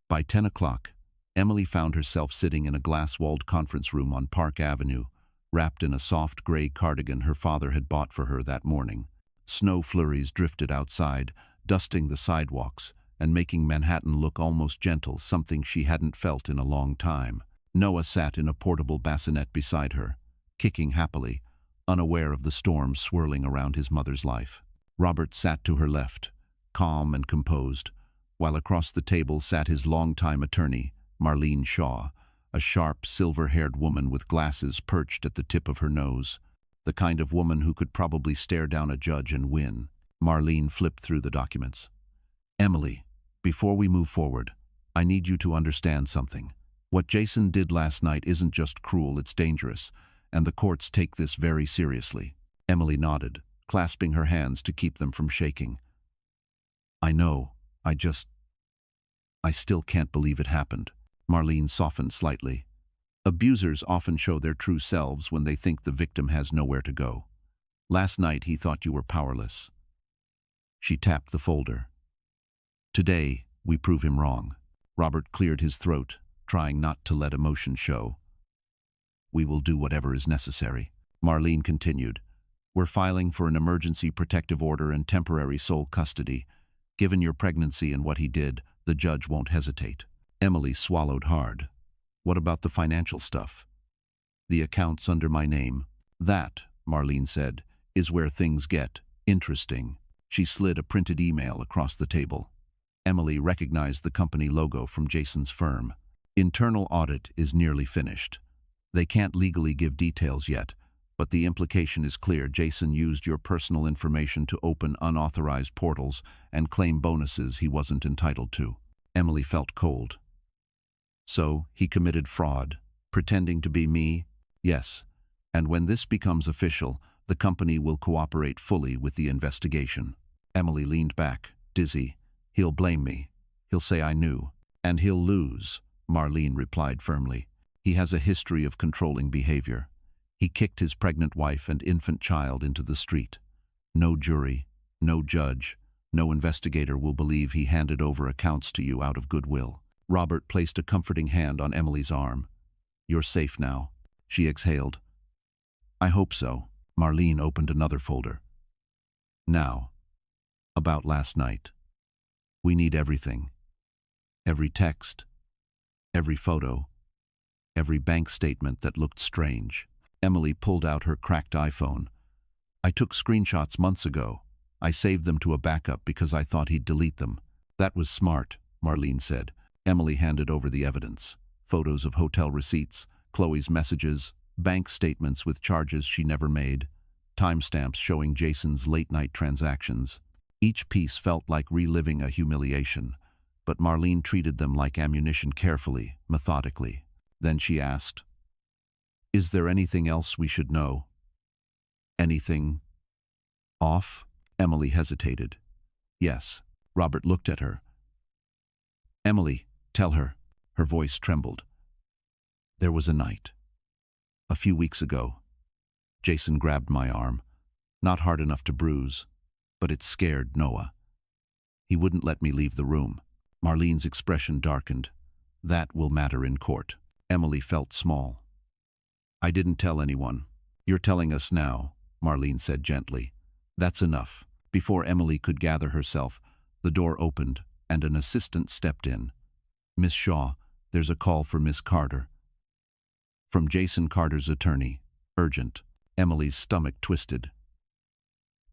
By 10 o'clock, Emily found herself sitting in a glass-walled conference room on Park Avenue, wrapped in a soft gray cardigan her father had bought for her that morning. Snow flurries drifted outside, dusting the sidewalks and making Manhattan look almost gentle, something she hadn't felt in a long time. Noah sat in a portable bassinet beside her, kicking happily, unaware of the storm swirling around his mother's life. Robert sat to her left, calm and composed, while across the table sat his longtime attorney, Marlene Shaw, a sharp, silver-haired woman with glasses perched at the tip of her nose, the kind of woman who could probably stare down a judge and win. Marlene flipped through the documents. Emily, before we move forward, I need you to understand something. What Jason did last night isn't just cruel, it's dangerous, and the courts take this very seriously. Emily nodded, clasping her hands to keep them from shaking. I know, I still can't believe it happened. Marlene softened slightly. Abusers often show their true selves when they think the victim has nowhere to go. Last night he thought you were powerless. She tapped the folder. Today, we prove him wrong. Robert cleared his throat, trying not to let emotion show. We will do whatever is necessary. Marlene continued. We're filing for an emergency protective order and temporary sole custody. Given your pregnancy and what he did, the judge won't hesitate. Emily swallowed hard. What about the financial stuff? The accounts under my name. That, Marlene said, is where things get interesting. She slid a printed email across the table. Emily recognized the company logo from Jason's firm. Internal audit is nearly finished. They can't legally give details yet, but the implication is clear. Jason used your personal information to open unauthorized portals and claim bonuses he wasn't entitled to. Emily felt cold. So, he committed fraud, pretending to be me? Yes. And when this becomes official, the company will cooperate fully with the investigation. Emily leaned back, dizzy. He'll blame me. He'll say I knew. And he'll lose, Marlene replied firmly. He has a history of controlling behavior. He kicked his pregnant wife and infant child into the street. No jury, no judge, no investigator will believe he handed over accounts to you out of goodwill. Robert placed a comforting hand on Emily's arm. You're safe now, she exhaled. I hope so. Marlene opened another folder. Now, about last night. We need everything. Every text, every photo, every bank statement that looked strange. Emily pulled out her cracked iPhone. I took screenshots months ago. I saved them to a backup because I thought he'd delete them. That was smart, Marlene said. Emily handed over the evidence. Photos of hotel receipts, Chloe's messages, bank statements with charges she never made, timestamps showing Jason's late-night transactions. Each piece felt like reliving a humiliation, but Marlene treated them like ammunition carefully, methodically. Then she asked, Is there anything else we should know? Anything off? Emily hesitated. Yes. Robert looked at her. Emily, tell her. Her voice trembled. There was a night. A few weeks ago. Jason grabbed my arm. Not hard enough to bruise, but it scared Noah. He wouldn't let me leave the room. Marlene's expression darkened. That will matter in court. Emily felt small. I didn't tell anyone. You're telling us now, Marlene said gently. That's enough. Before Emily could gather herself, the door opened and an assistant stepped in. Miss Shaw, There's a call for Miss Carter. From Jason Carter's attorney. Urgent. Emily's stomach twisted.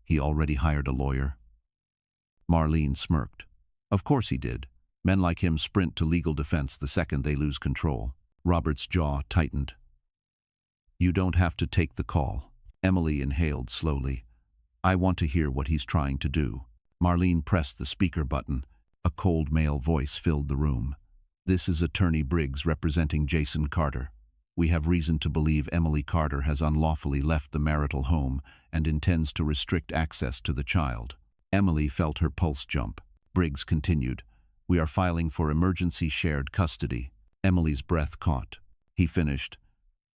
He already hired a lawyer? Marlene smirked. Of course he did. Men like him sprint to legal defense the second they lose control. Robert's jaw tightened. You don't have to take the call. Emily inhaled slowly. I want to hear what he's trying to do. Marlene pressed the speaker button. A cold male voice filled the room. This is Attorney Briggs representing Jason Carter. We have reason to believe Emily Carter has unlawfully left the marital home and intends to restrict access to the child. Emily felt her pulse jump. Briggs continued. We are filing for emergency shared custody. Emily's breath caught. He finished.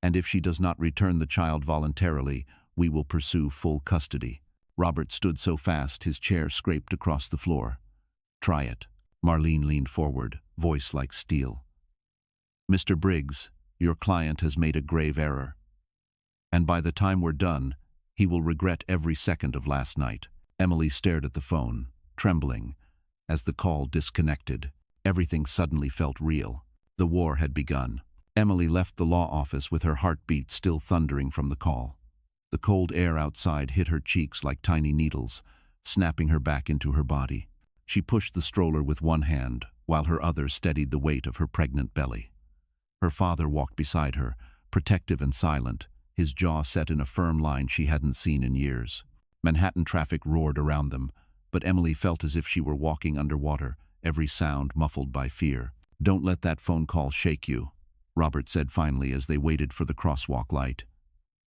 And if she does not return the child voluntarily, we will pursue full custody. Robert stood so fast his chair scraped across the floor. Try it. Marlene leaned forward, voice like steel. Mr. Briggs, your client has made a grave error. And by the time we're done, he will regret every second of last night. Emily stared at the phone, trembling. As the call disconnected, everything suddenly felt real. The war had begun. Emily left the law office with her heartbeat still thundering from the call. The cold air outside hit her cheeks like tiny needles, snapping her back into her body. She pushed the stroller with one hand, while her other steadied the weight of her pregnant belly. Her father walked beside her, protective and silent, his jaw set in a firm line she hadn't seen in years. Manhattan traffic roared around them, but Emily felt as if she were walking underwater, every sound muffled by fear. Don't let that phone call shake you, Robert said finally as they waited for the crosswalk light.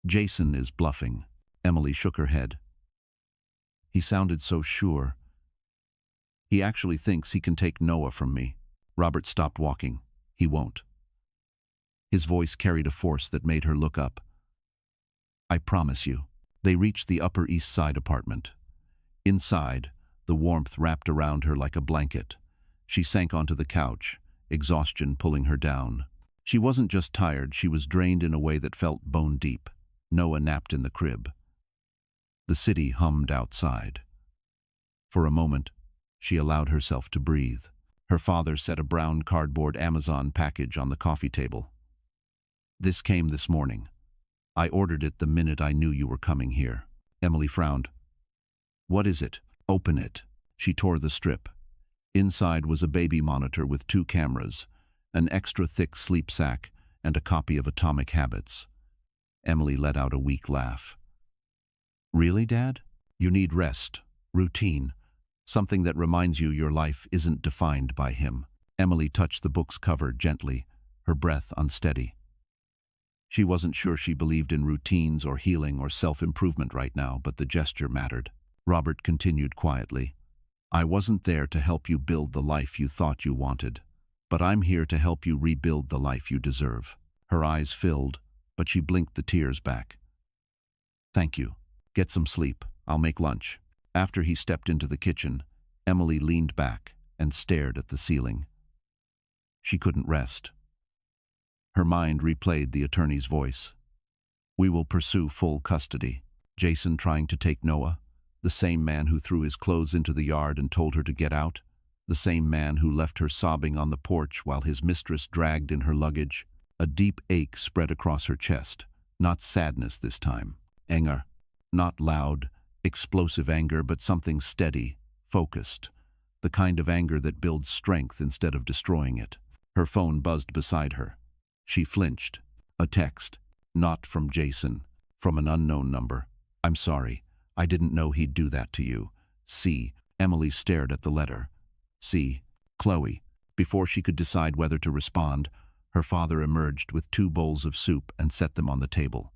Jason is bluffing. Emily shook her head. He sounded so sure. He actually thinks he can take Noah from me. Robert stopped walking. He won't. His voice carried a force that made her look up. I promise you. They reached the Upper East Side apartment. Inside, the warmth wrapped around her like a blanket. She sank onto the couch, exhaustion pulling her down. She wasn't just tired, she was drained in a way that felt bone deep. Noah napped in the crib. The city hummed outside. For a moment, she allowed herself to breathe. Her father set a brown cardboard Amazon package on the coffee table. This came this morning. I ordered it the minute I knew you were coming here. Emily frowned. What is it? Open it. She tore the strip. Inside was a baby monitor with 2 cameras, an extra thick sleep sack, and a copy of Atomic Habits. Emily let out a weak laugh. Really, Dad? You need rest, routine, something that reminds you your life isn't defined by him. Emily touched the book's cover gently, her breath unsteady. She wasn't sure she believed in routines or healing or self-improvement right now, but the gesture mattered. Robert continued quietly. I wasn't there to help you build the life you thought you wanted, but I'm here to help you rebuild the life you deserve. Her eyes filled, but she blinked the tears back. Thank you. Get some sleep. I'll make lunch. After he stepped into the kitchen, Emily leaned back and stared at the ceiling. She couldn't rest. Her mind replayed the attorney's voice. We will pursue full custody. Jason trying to take Noah, the same man who threw his clothes into the yard and told her to get out, the same man who left her sobbing on the porch while his mistress dragged in her luggage. A deep ache spread across her chest, not sadness this time. Anger. Not loud, explosive anger, but something steady, focused. The kind of anger that builds strength instead of destroying it. Her phone buzzed beside her. She flinched. A text. Not from Jason. From an unknown number. I'm sorry. I didn't know he'd do that to you. C. Emily stared at the letter. C. Chloe. Before she could decide whether to respond, her father emerged with 2 bowls of soup and set them on the table.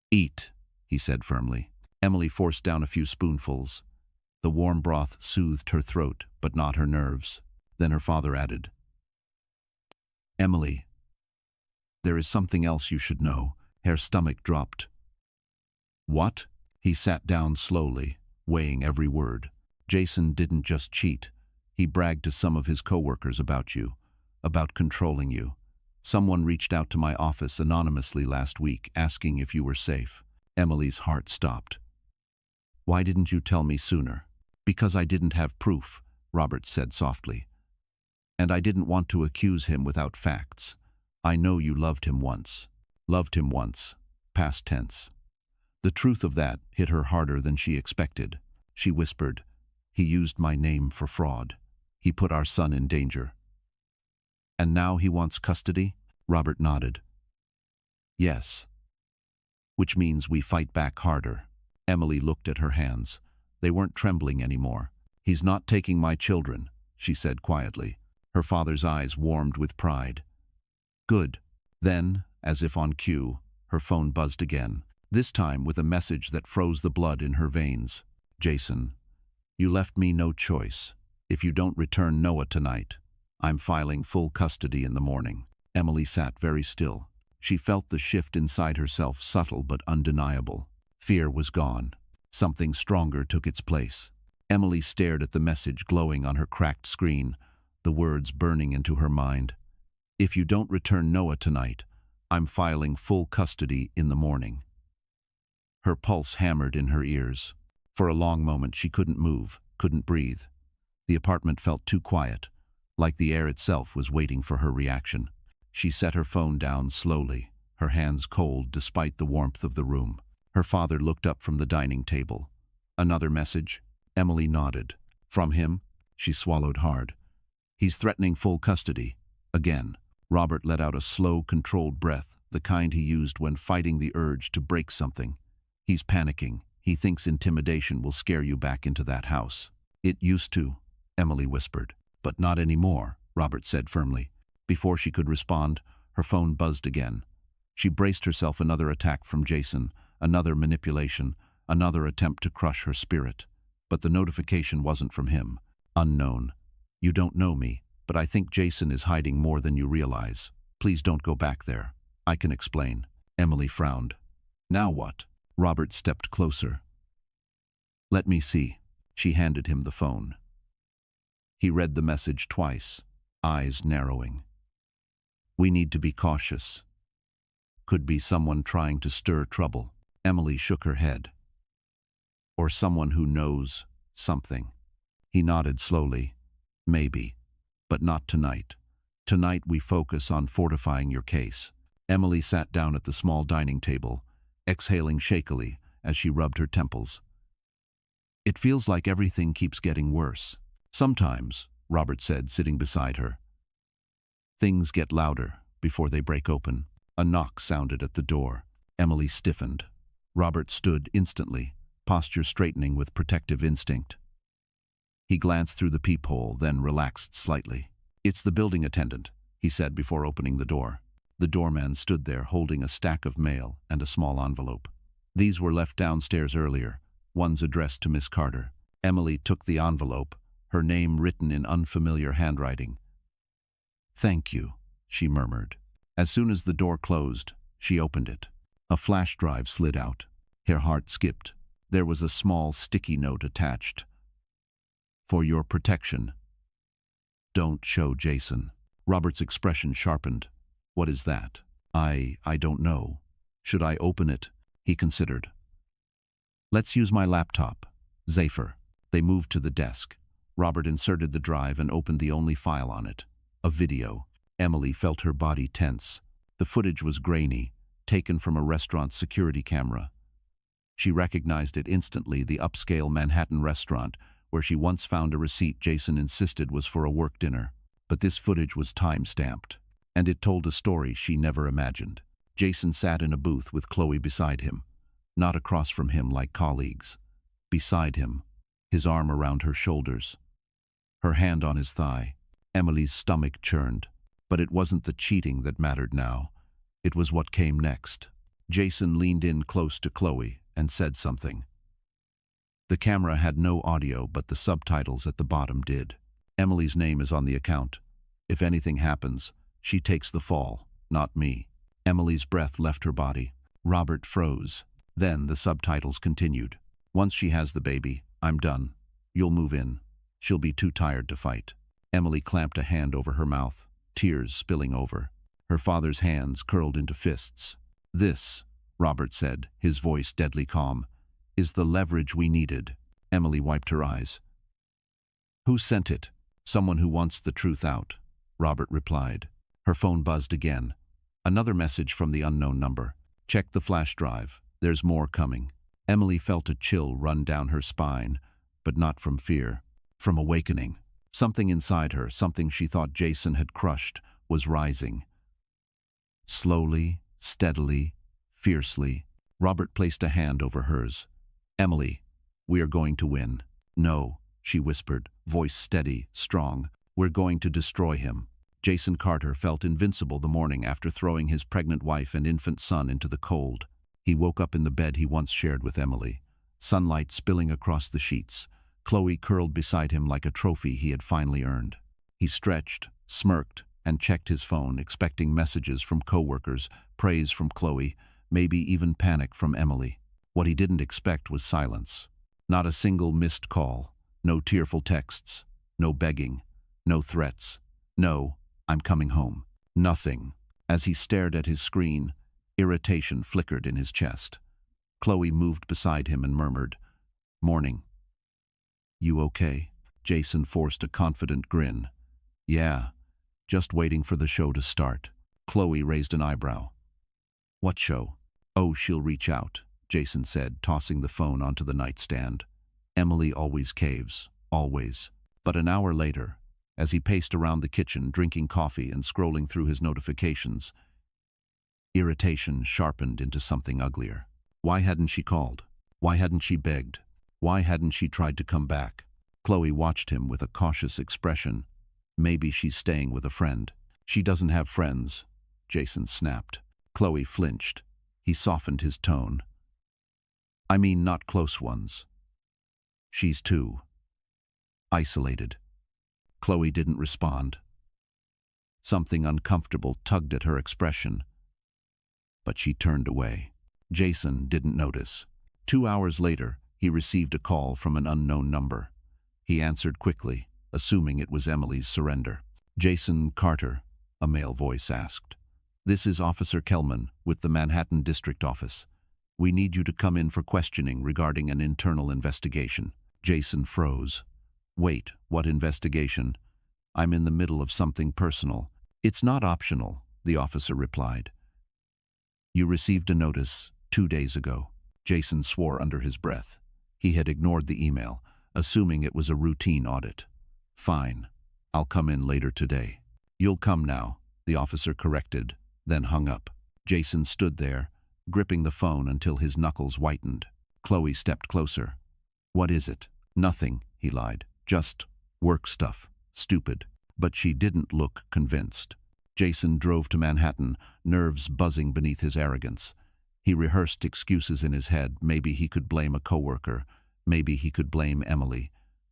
Eat, he said firmly. Emily forced down a few spoonfuls. The warm broth soothed her throat, but not her nerves. Then her father added, Emily, there is something else you should know. Her stomach dropped. What? He sat down slowly, weighing every word. Jason didn't just cheat. He bragged to some of his coworkers about you, about controlling you. Someone reached out to my office anonymously last week, asking if you were safe. Emily's heart stopped. Why didn't you tell me sooner? Because I didn't have proof, Robert said softly. And I didn't want to accuse him without facts. I know you loved him once. Loved him once. Past tense. The truth of that hit her harder than she expected. She whispered, "He used my name for fraud. He put our son in danger." "And now he wants custody?" Robert nodded. "Yes. Which means we fight back harder." Emily looked at her hands. They weren't trembling anymore. "He's not taking my children," she said quietly. Her father's eyes warmed with pride. "Good." Then, as if on cue, her phone buzzed again, this time with a message that froze the blood in her veins. "Jason, you left me no choice. If you don't return Noah tonight, I'm filing full custody in the morning." Emily sat very still. She felt the shift inside herself, subtle but undeniable. Fear was gone. Something stronger took its place. Emily stared at the message glowing on her cracked screen, the words burning into her mind. "If you don't return Noah tonight, I'm filing full custody in the morning." Her pulse hammered in her ears. For a long moment she couldn't move, couldn't breathe. The apartment felt too quiet, like the air itself was waiting for her reaction. She set her phone down slowly, her hands cold despite the warmth of the room. Her father looked up from the dining table. "Another message?" Emily nodded. "From him?" She swallowed hard. "He's threatening full custody. Again." Robert let out a slow, controlled breath, the kind he used when fighting the urge to break something. "He's panicking. He thinks intimidation will scare you back into that house." "It used to," Emily whispered. "But not anymore," Robert said firmly. Before she could respond, her phone buzzed again. She braced herself. Another attack from Jason, another manipulation, another attempt to crush her spirit. But the notification wasn't from him. "Unknown. You don't know me, but I think Jason is hiding more than you realize. Please don't go back there. I can explain." Emily frowned. "Now what?" Robert stepped closer. "Let me see." She handed him the phone. He read the message twice, eyes narrowing. "We need to be cautious. Could be someone trying to stir trouble." Emily shook her head. "Or someone who knows something." He nodded slowly. "Maybe, but not tonight. Tonight we focus on fortifying your case." Emily sat down at the small dining table, exhaling shakily as she rubbed her temples. "It feels like everything keeps getting worse." "Sometimes," Robert said, sitting beside her. "Things get louder before they break open." A knock sounded at the door. Emily stiffened. Robert stood instantly, posture straightening with protective instinct. He glanced through the peephole, then relaxed slightly. "It's the building attendant," he said before opening the door. The doorman stood there holding a stack of mail and a small envelope. "These were left downstairs earlier. One's addressed to Miss Carter." Emily took the envelope, her name written in unfamiliar handwriting. "Thank you," she murmured. As soon as the door closed, she opened it. A flash drive slid out. Her heart skipped. There was a small sticky note attached. "For your protection. Don't show Jason." Robert's expression sharpened. "What is that?" I don't know. Should I open it?" He considered. "Let's use my laptop. Zephyr." They moved to the desk. Robert inserted the drive and opened the only file on it. A video. Emily felt her body tense. The footage was grainy, taken from a restaurant's security camera. She recognized it instantly, the upscale Manhattan restaurant where she once found a receipt Jason insisted was for a work dinner. But this footage was time-stamped, and it told a story she never imagined. Jason sat in a booth with Chloe beside him, not across from him like colleagues. Beside him, his arm around her shoulders, her hand on his thigh. Emily's stomach churned. But it wasn't the cheating that mattered now. It was what came next. Jason leaned in close to Chloe and said something. The camera had no audio, but the subtitles at the bottom did. "Emily's name is on the account. If anything happens, she takes the fall, not me." Emily's breath left her body. Robert froze. Then the subtitles continued. "Once she has the baby, I'm done. You'll move in. She'll be too tired to fight." Emily clamped a hand over her mouth, tears spilling over. Her father's hands curled into fists. "This," Robert said, his voice deadly calm, "is the leverage we needed." Emily wiped her eyes. "Who sent it?" "Someone who wants the truth out. Robert replied. Her phone buzzed again. Another message from the unknown number. Check the flash drive. There's more coming. Emily felt a chill run down her spine, but not from fear, from awakening. Something inside her, something she thought Jason had crushed, was rising. Slowly, steadily, fiercely, Robert placed a hand over hers. Emily, we are going to win. No, she whispered, voice steady, strong. We're going to destroy him. Jason Carter felt invincible the morning after throwing his pregnant wife and infant son into the cold. He woke up in the bed he once shared with Emily. Sunlight spilling across the sheets. Chloe curled beside him like a trophy he had finally earned. He stretched, smirked, and checked his phone, expecting messages from coworkers, praise from Chloe, maybe even panic from Emily. What he didn't expect was silence. Not a single missed call, no tearful texts, no begging, no threats. No, I'm coming home. Nothing. As he stared at his screen, irritation flickered in his chest. Chloe moved beside him and murmured, "Morning." "You okay?" Jason forced a confident grin. "Yeah, just waiting for the show to start." Chloe raised an eyebrow. "What show?" "Oh, she'll reach out," Jason said, tossing the phone onto the nightstand. Emily always caves, always. But an hour later, as he paced around the kitchen, drinking coffee and scrolling through his notifications, irritation sharpened into something uglier. Why hadn't she called? Why hadn't she begged? Why hadn't she tried to come back? Chloe watched him with a cautious expression. Maybe she's staying with a friend. "She doesn't have friends," Jason snapped. Chloe flinched. He softened his tone. "I mean not close ones. She's too isolated." Chloe didn't respond. Something uncomfortable tugged at her expression, but she turned away. Jason didn't notice. 2 hours later, he received a call from an unknown number. He answered quickly, assuming it was Emily's surrender. "Jason Carter," a male voice asked. "This is Officer Kellman with the Manhattan District Office. We need you to come in for questioning regarding an internal investigation." Jason froze. "Wait, what investigation? I'm in the middle of something personal." "It's not optional," the officer replied. "You received a notice 2 days ago." Jason swore under his breath. He had ignored the email, assuming it was a routine audit. "Fine. I'll come in later today." "You'll come now," the officer corrected, then hung up. Jason stood there, gripping the phone until his knuckles whitened. Chloe stepped closer. "What is it?" "Nothing," he lied. "Just work stuff. Stupid." But she didn't look convinced. Jason drove to Manhattan, nerves buzzing beneath his arrogance. He rehearsed excuses in his head. Maybe he could blame a coworker. Maybe he could blame Emily.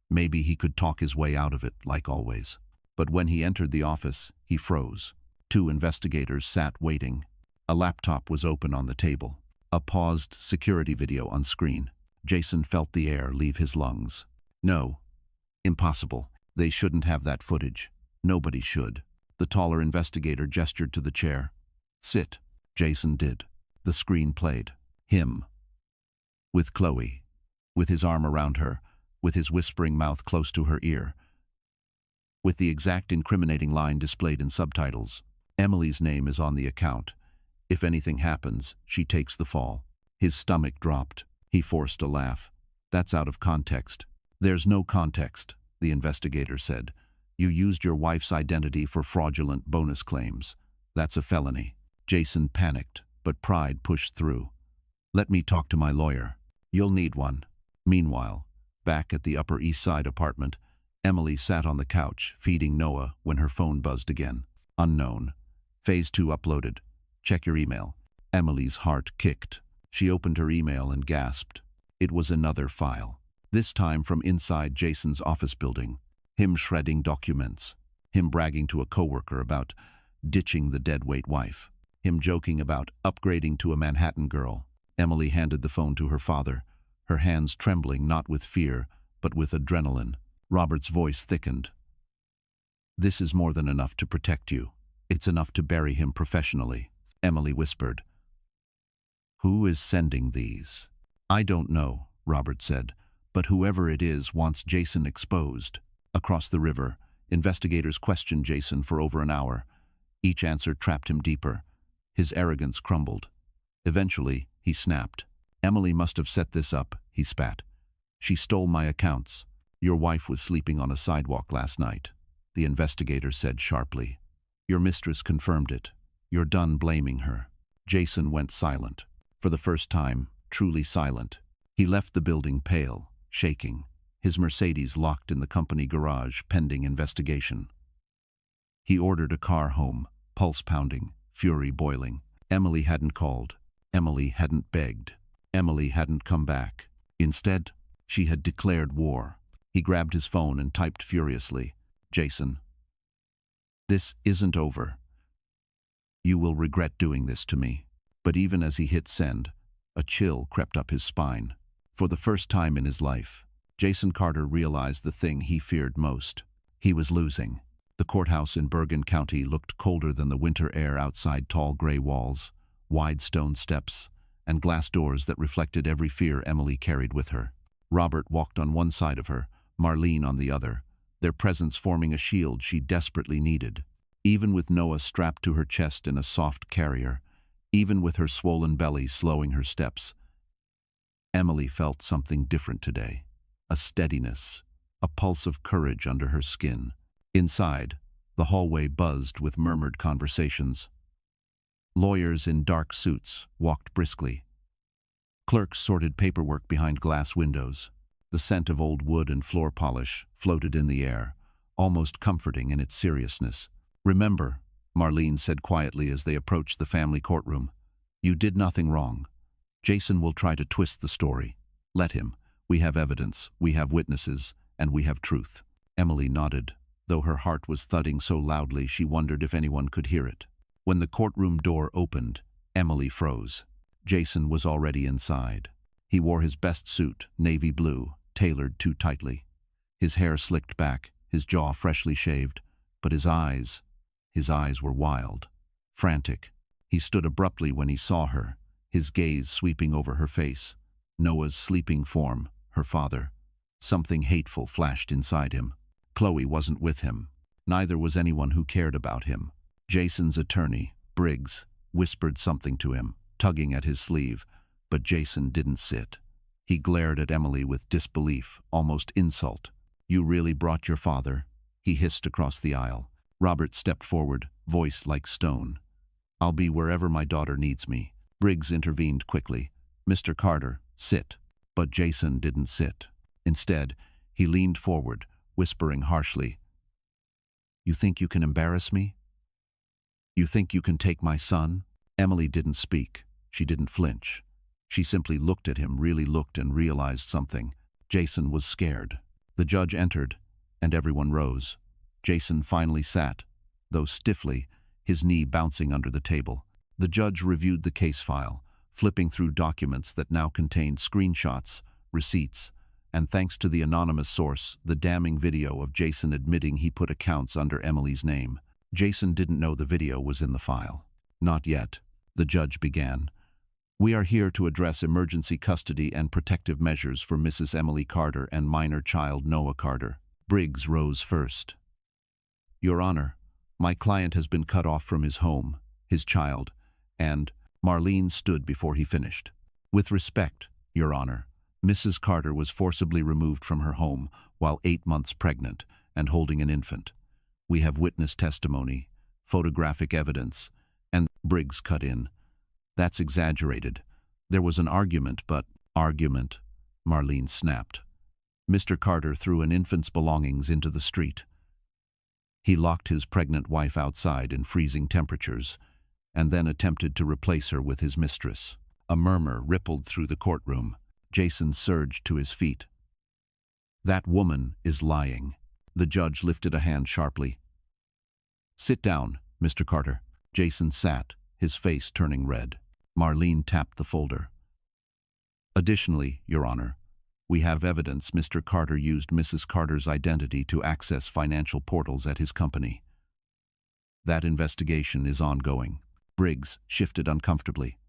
Maybe he could talk his way out of it, like always. But when he entered the office, he froze. 2 investigators sat waiting. A laptop was open on the table. A paused security video on screen. Jason felt the air leave his lungs. No. Impossible. They shouldn't have that footage. Nobody should. The taller investigator gestured to the chair. "Sit." Jason did. The screen played. Him. With Chloe. With his arm around her. With his whispering mouth close to her ear. With the exact incriminating line displayed in subtitles. "Emily's name is on the account. If anything happens, she takes the fall." His stomach dropped. He forced a laugh. "That's out of context." "There's no context," the investigator said. "You used your wife's identity for fraudulent bonus claims. That's a felony." Jason panicked, but pride pushed through. "Let me talk to my lawyer." "You'll need one." Meanwhile, back at the Upper East Side apartment, Emily sat on the couch, feeding Noah, when her phone buzzed again. Unknown. Phase 2 uploaded. Check your email. Emily's heart kicked. She opened her email and gasped. It was another file. This time from inside Jason's office building. Him shredding documents. Him bragging to a coworker about ditching the deadweight wife. Him joking about upgrading to a Manhattan girl. Emily handed the phone to her father, her hands trembling not with fear, but with adrenaline. Robert's voice thickened. "This is more than enough to protect you. It's enough to bury him professionally." Emily whispered. "Who is sending these?" "I don't know," Robert said, "but whoever it is wants Jason exposed." Across the river, Investigators questioned Jason for over an hour. Each answer trapped him deeper. His arrogance crumbled. Eventually, he snapped. "Emily must have set this up," he spat. "She stole my accounts. Your wife was sleeping on a sidewalk last night," the investigator said sharply. "Your mistress confirmed it. You're done blaming her." Jason went silent. For the first time, truly silent. He left the building pale, shaking, his Mercedes locked in the company garage pending investigation. He ordered a car home, pulse pounding, fury boiling. Emily hadn't called. Emily hadn't begged. Emily hadn't come back. Instead, she had declared war. He grabbed his phone and typed furiously, "Jason, this isn't over. You will regret doing this to me." But even as he hit send, a chill crept up his spine. For the first time in his life, Jason Carter realized the thing he feared most. He was losing. The courthouse in Bergen County looked colder than the winter air outside tall gray walls, wide stone steps, and glass doors that reflected every fear Emily carried with her. Robert walked on one side of her, Marlene on the other, their presence forming a shield she desperately needed. Even with Noah strapped to her chest in a soft carrier, even with her swollen belly slowing her steps, Emily felt something different today. A steadiness, a pulse of courage under her skin. Inside, the hallway buzzed with murmured conversations. Lawyers in dark suits walked briskly. Clerks sorted paperwork behind glass windows. The scent of old wood and floor polish floated in the air, almost comforting in its seriousness. "Remember," Marlene said quietly as they approached the family courtroom, "you did nothing wrong. Jason will try to twist the story. Let him. We have evidence, we have witnesses, and we have truth." Emily nodded, though her heart was thudding so loudly she wondered if anyone could hear it. When the courtroom door opened, Emily froze. Jason was already inside. He wore his best suit, navy blue, tailored too tightly. His hair slicked back, his jaw freshly shaved, but his eyes were wild, frantic. He stood abruptly when he saw her, his gaze sweeping over her face. Noah's sleeping form, her father. Something hateful flashed inside him. Chloe wasn't with him. Neither was anyone who cared about him. Jason's attorney, Briggs, whispered something to him, tugging at his sleeve, but Jason didn't sit. He glared at Emily with disbelief, almost insult. "You really brought your father?" he hissed across the aisle. Robert stepped forward, voice like stone. "I'll be wherever my daughter needs me." Briggs intervened quickly. "Mr. Carter, sit." But Jason didn't sit. Instead, he leaned forward, whispering harshly, "You think you can embarrass me? You think you can take my son?" Emily didn't speak. She didn't flinch. She simply looked at him, really looked, and realized something. Jason was scared. The judge entered, and everyone rose. Jason finally sat, though stiffly, his knee bouncing under the table. The judge reviewed the case file, flipping through documents that now contained screenshots, receipts, and thanks to the anonymous source, the damning video of Jason admitting he put accounts under Emily's name. Jason didn't know the video was in the file. "Not yet," the judge began. "We are here to address emergency custody and protective measures for Mrs. Emily Carter and minor child Noah Carter." Briggs rose first. "Your Honor, my client has been cut off from his home, his child, and..." Marlene stood before he finished. "With respect, Your Honor, Mrs. Carter was forcibly removed from her home while 8 months pregnant and holding an infant. We have witness testimony, photographic evidence," and Briggs cut in. "That's exaggerated. There was an argument, but..." "Argument," Marlene snapped. "Mr. Carter threw an infant's belongings into the street. He locked his pregnant wife outside in freezing temperatures, and then attempted to replace her with his mistress." A murmur rippled through the courtroom. Jason surged to his feet. "That woman is lying." The judge lifted a hand sharply. "Sit down, Mr. Carter." Jason sat, his face turning red. Marlene tapped the folder. "Additionally, Your Honor, we have evidence Mr. Carter used Mrs. Carter's identity to access financial portals at his company. That investigation is ongoing." Briggs shifted uncomfortably.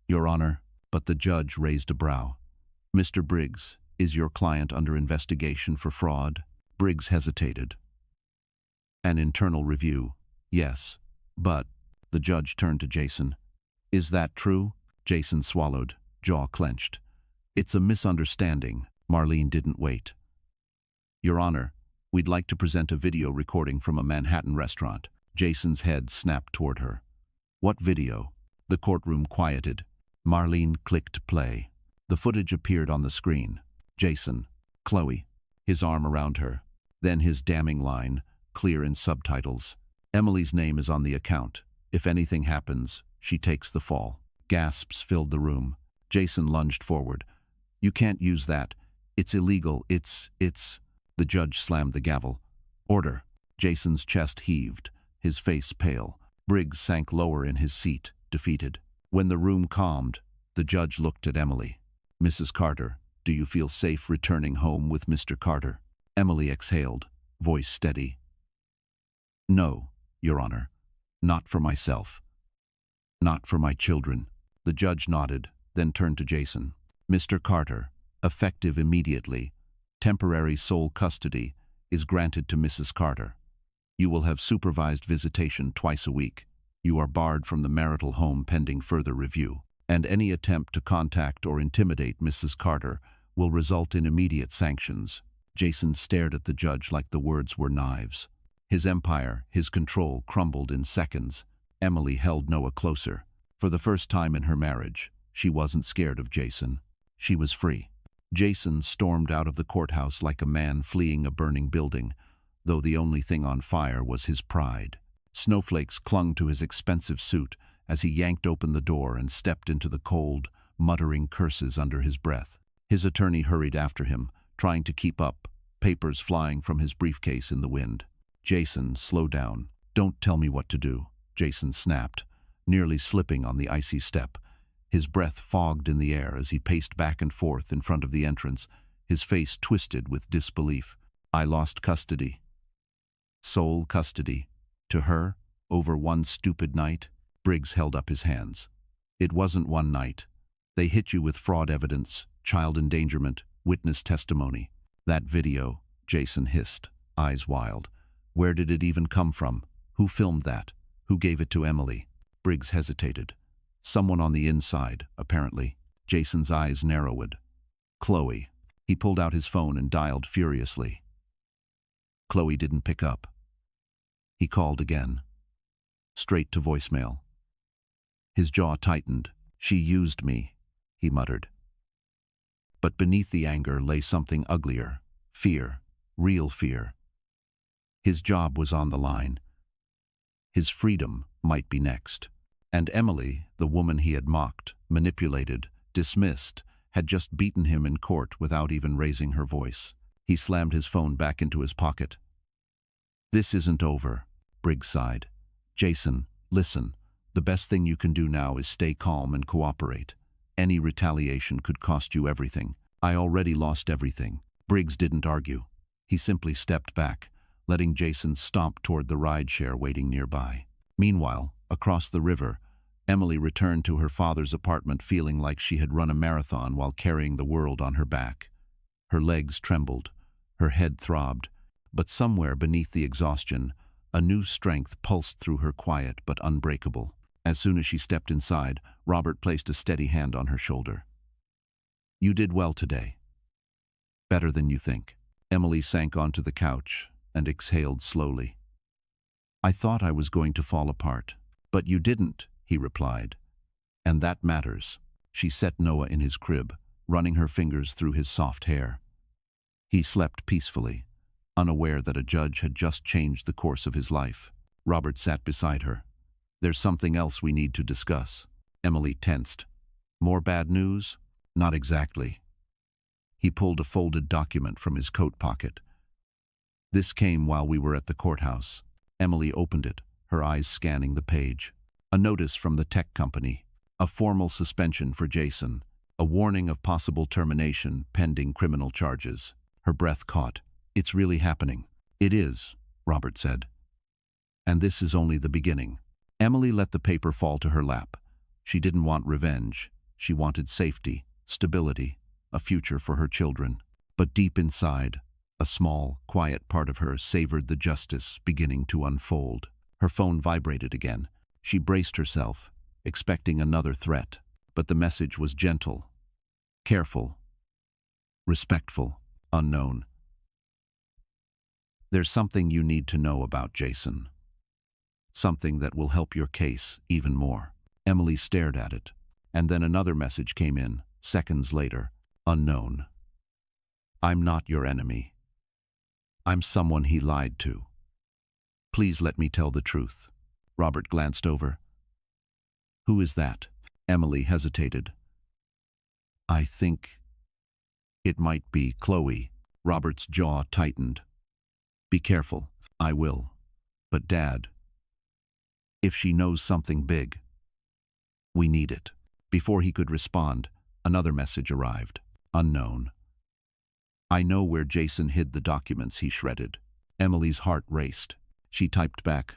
"Your Honor," but the judge raised a brow. "Mr. Briggs, is your client under investigation for fraud?" Briggs hesitated. An internal review. Yes. But, the judge turned to Jason. Is that true? Jason swallowed, jaw clenched. It's a misunderstanding. Marlene didn't wait. Your Honor, we'd like to present a video recording from a Manhattan restaurant. Jason's head snapped toward her. What video? The courtroom quieted. Marlene clicked play. The footage appeared on the screen. Jason. Chloe. His arm around her. Then his damning line, clear in subtitles. Emily's name is on the account. If anything happens, she takes the fall. Gasps filled the room. Jason lunged forward. You can't use that. It's illegal. It's... The judge slammed the gavel. Order. Jason's chest heaved, his face pale. Briggs sank lower in his seat, defeated. When the room calmed, the judge looked at Emily. Mrs. Carter, do you feel safe returning home with Mr. Carter? Emily exhaled, voice steady. No, Your Honor. Not for myself. Not for my children. The judge nodded, then turned to Jason. Mr. Carter, effective immediately, temporary sole custody is granted to Mrs. Carter. You will have supervised visitation twice a week. You are barred from the marital home pending further review, and any attempt to contact or intimidate Mrs. Carter will result in immediate sanctions. Jason stared at the judge like the words were knives. His empire, his control, crumbled in seconds. Emily held Noah closer. For the first time in her marriage, she wasn't scared of Jason. She was free. Jason stormed out of the courthouse like a man fleeing a burning building, though the only thing on fire was his pride. Snowflakes clung to his expensive suit as he yanked open the door and stepped into the cold, muttering curses under his breath. His attorney hurried after him, trying to keep up, papers flying from his briefcase in the wind. Jason, slow down. Don't tell me what to do, Jason snapped, nearly slipping on the icy step. His breath fogged in the air as he paced back and forth in front of the entrance, his face twisted with disbelief. I lost custody. Sole custody. To her, over one stupid night? Briggs held up his hands. It wasn't one night. They hit you with fraud evidence, child endangerment, witness testimony. That video, Jason hissed, eyes wild. Where did it even come from? Who filmed that? Who gave it to Emily? Briggs hesitated. Someone on the inside, apparently. Jason's eyes narrowed. Chloe. He pulled out his phone and dialed furiously. Chloe didn't pick up. He called again. Straight to voicemail. His jaw tightened. She used me, he muttered. But beneath the anger lay something uglier. Fear. Real fear. His job was on the line. His freedom might be next. And Emily, the woman he had mocked, manipulated, dismissed, had just beaten him in court without even raising her voice. He slammed his phone back into his pocket. This isn't over, Briggs sighed. Jason, listen. The best thing you can do now is stay calm and cooperate. Any retaliation could cost you everything. I already lost everything. Briggs didn't argue. He simply stepped back, letting Jason stomp toward the rideshare waiting nearby. Meanwhile, across the river, Emily returned to her father's apartment feeling like she had run a marathon while carrying the world on her back. Her legs trembled, her head throbbed, but somewhere beneath the exhaustion, a new strength pulsed through her, quiet but unbreakable. As soon as she stepped inside, Robert placed a steady hand on her shoulder. You did well today. Better than you think. Emily sank onto the couch and exhaled slowly. I thought I was going to fall apart. But you didn't, he replied. And that matters. She set Noah in his crib, running her fingers through his soft hair. He slept peacefully, unaware that a judge had just changed the course of his life. Robert sat beside her. There's something else we need to discuss. Emily tensed. More bad news? Not exactly. He pulled a folded document from his coat pocket. This came while we were at the courthouse. Emily opened it, her eyes scanning the page. A notice from the tech company. A formal suspension for Jason. A warning of possible termination pending criminal charges. Her breath caught. It's really happening. It is, Robert said. And this is only the beginning. Emily let the paper fall to her lap. She didn't want revenge. She wanted safety, stability, a future for her children. But deep inside, a A small, quiet part of her savored the justice beginning to unfold. Her phone vibrated again. She braced herself, expecting another threat. But the message was gentle, careful, respectful, unknown. There's something you need to know about Jason. Something that will help your case even more. Emily stared at it, and then another message came in, seconds later. Unknown. I'm not your enemy. I'm someone he lied to. Please let me tell the truth. Robert glanced over. Who is that? Emily hesitated. I think it might be Chloe. Robert's jaw tightened. Be careful. I will. But Dad, if she knows something big, we need it. Before he could respond, another message arrived. Unknown. I know where Jason hid the documents he shredded. Emily's heart raced. She typed back,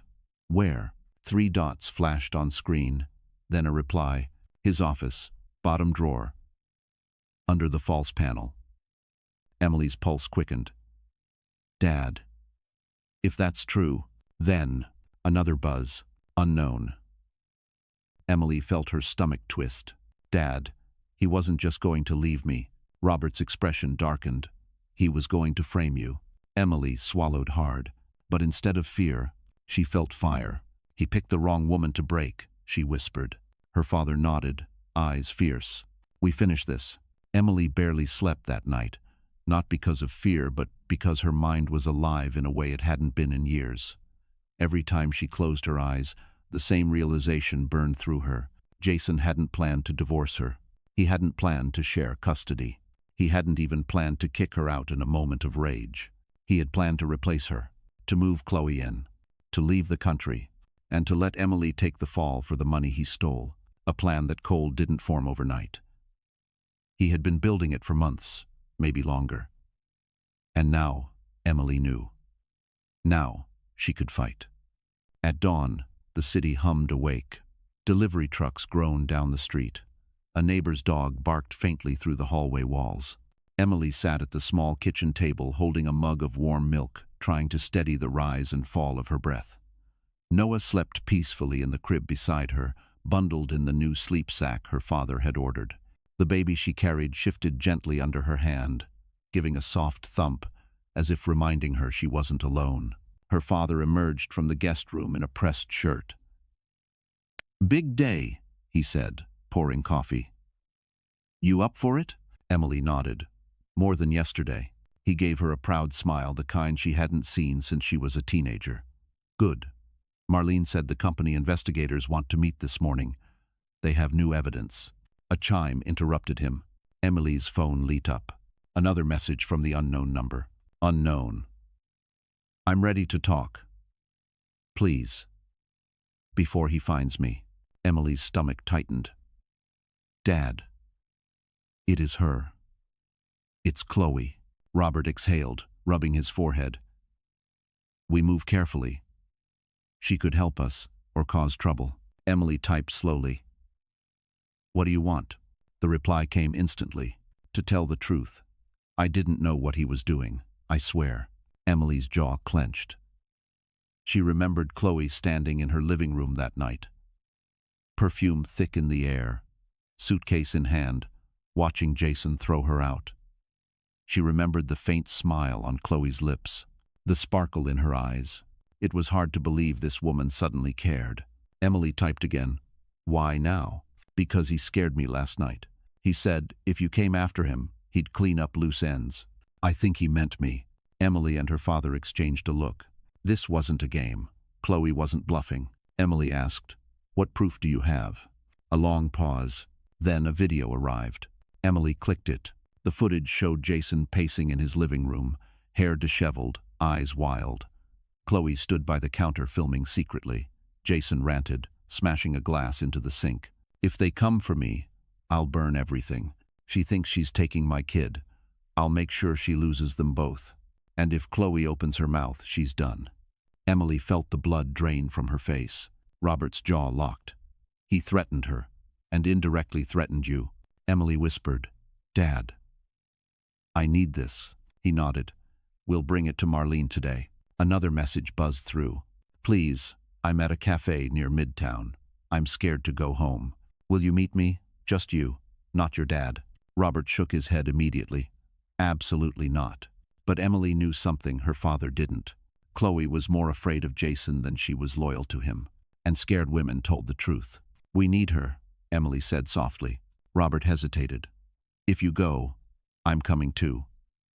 where? 3 dots flashed on screen, then a reply. His office, bottom drawer, under the false panel. Emily's pulse quickened. Dad, if that's true, then another buzz. Unknown. Emily felt her stomach twist. Dad, he wasn't just going to leave me. Robert's expression darkened. He was going to frame you. Emily swallowed hard, but instead of fear, she felt fire. He picked the wrong woman to break, she whispered. Her father nodded, eyes fierce. We finish this. Emily barely slept that night, not because of fear, but because her mind was alive in a way it hadn't been in years. Every time she closed her eyes, the same realization burned through her. Jason hadn't planned to divorce her. He hadn't planned to share custody. He hadn't even planned to kick her out in a moment of rage. He had planned to replace her, to move Chloe in, to leave the country, and to let Emily take the fall for the money he stole, a plan that Cole didn't form overnight. He had been building it for months, maybe longer. And now, Emily knew. Now, she could fight. At dawn, the city hummed awake. Delivery trucks groaned down the street. A neighbor's dog barked faintly through the hallway walls. Emily sat at the small kitchen table holding a mug of warm milk, trying to steady the rise and fall of her breath. Noah slept peacefully in the crib beside her, bundled in the new sleep sack her father had ordered. The baby she carried shifted gently under her hand, giving a soft thump, as if reminding her she wasn't alone. Her father emerged from the guest room in a pressed shirt. "Big day," he said, pouring coffee. "You up for it?" Emily nodded. More than yesterday. He gave her a proud smile, the kind she hadn't seen since she was a teenager. "Good. Marlene said the company investigators want to meet this morning. They have new evidence." A chime interrupted him. Emily's phone lit up. Another message from the unknown number. Unknown. "I'm ready to talk. Please. Before he finds me." Emily's stomach tightened. "Dad. It is her. It's Chloe." Robert exhaled, rubbing his forehead. "We move carefully. She could help us, or cause trouble." Emily typed slowly. "What do you want?" The reply came instantly. "To tell the truth, I didn't know what he was doing, I swear." Emily's jaw clenched. She remembered Chloe standing in her living room that night. Perfume thick in the air, suitcase in hand, watching Jason throw her out. She remembered the faint smile on Chloe's lips, the sparkle in her eyes. It was hard to believe this woman suddenly cared. Emily typed again. "Why now?" "Because he scared me last night. He said if you came after him, he'd clean up loose ends. I think he meant me." Emily and her father exchanged a look. This wasn't a game. Chloe wasn't bluffing. Emily asked, "What proof do you have?" A long pause. Then a video arrived. Emily clicked it. The footage showed Jason pacing in his living room, hair disheveled, eyes wild. Chloe stood by the counter filming secretly. Jason ranted, smashing a glass into the sink. "If they come for me, I'll burn everything. She thinks she's taking my kid. I'll make sure she loses them both. And if Chloe opens her mouth, she's done." Emily felt the blood drain from her face. Robert's jaw locked. "He threatened her, and indirectly threatened you." Emily whispered, "Dad, I need this." He nodded. We'll bring it to Marlene today. Another message buzzed through. Please, I'm at a cafe near Midtown. I'm scared to go home. Will you meet me? Just you, not your dad. Robert shook his head immediately. Absolutely not. But Emily knew something her father didn't. Chloe was more afraid of Jason than she was loyal to him. And scared women told the truth. We need her, Emily said softly. Robert hesitated. If you go, I'm coming too.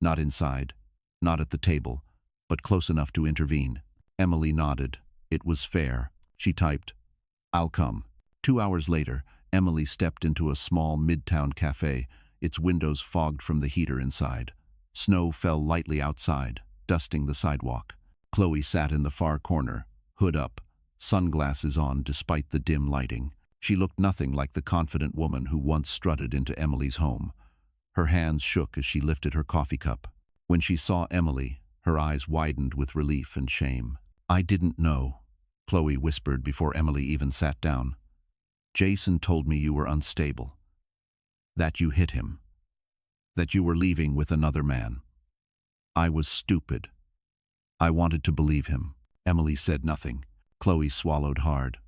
Not inside, not at the table, but close enough to intervene. Emily nodded. It was fair. She typed, I'll come. 2 hours later, Emily stepped into a small midtown cafe, its windows fogged from the heater inside. Snow fell lightly outside, dusting the sidewalk. Chloe sat in the far corner, hood up, sunglasses on despite the dim lighting. She looked nothing like the confident woman who once strutted into Emily's home. Her hands shook as she lifted her coffee cup. When she saw Emily, her eyes widened with relief and shame. I didn't know, Chloe whispered before Emily even sat down. Jason told me you were unstable. That you hit him. That you were leaving with another man. I was stupid. I wanted to believe him. Emily said nothing. Chloe swallowed hard.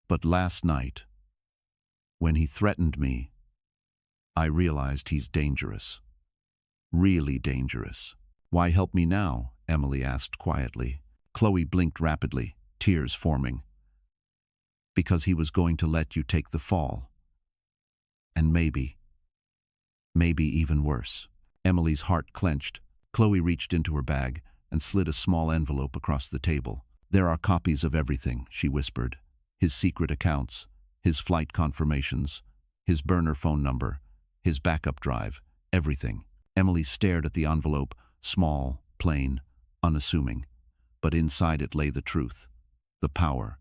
But last night, when he threatened me, I realized he's dangerous. Really dangerous. Why help me now? Emily asked quietly. Chloe blinked rapidly, tears forming. Because he was going to let you take the fall. And maybe even worse. Emily's heart clenched. Chloe reached into her bag and slid a small envelope across the table. There are copies of everything, she whispered. His secret accounts, his flight confirmations, his burner phone number, his backup drive, everything. Emily stared at the envelope, small, plain, unassuming. But inside it lay the truth, the power,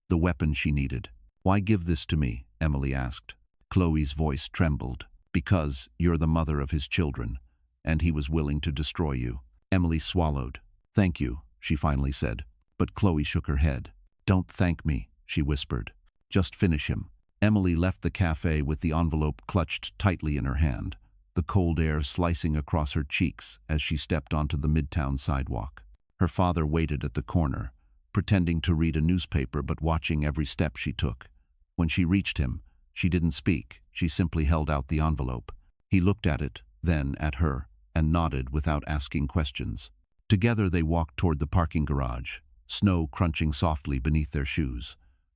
the weapon she needed. Why give this to me? Emily asked. Chloe's voice trembled. Because you're the mother of his children, and he was willing to destroy you. Emily swallowed. Thank you, she finally said. But Chloe shook her head. Don't thank me, she whispered. Just finish him. Emily left the cafe with the envelope clutched tightly in her hand, the cold air slicing across her cheeks as she stepped onto the midtown sidewalk. Her father waited at the corner, pretending to read a newspaper but watching every step she took. When she reached him, she didn't speak. She simply held out the envelope. He looked at it, then at her, and nodded without asking questions. Together they walked toward the parking garage, snow crunching softly beneath their shoes,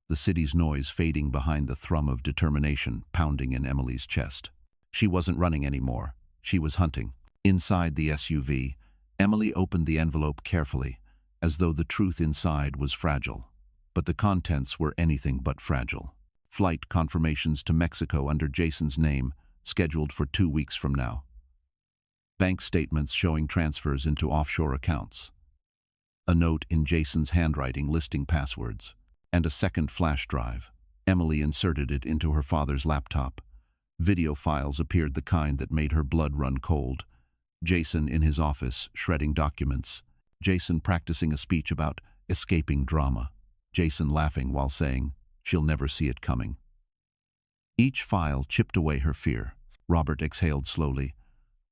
the city's noise fading behind the thrum of determination pounding in Emily's chest. She wasn't running anymore. She was hunting. Inside the SUV, Emily opened the envelope carefully, as though the truth inside was fragile. But the contents were anything but fragile. Flight confirmations to Mexico under Jason's name, scheduled for 2 weeks from now. Bank statements showing transfers into offshore accounts. A note in Jason's handwriting listing passwords. And a second flash drive. Emily inserted it into her father's laptop. Video files appeared, the kind that made her blood run cold. Jason in his office, shredding documents. Jason practicing a speech about escaping drama. Jason laughing while saying, she'll never see it coming. Each file chipped away her fear. Robert exhaled slowly.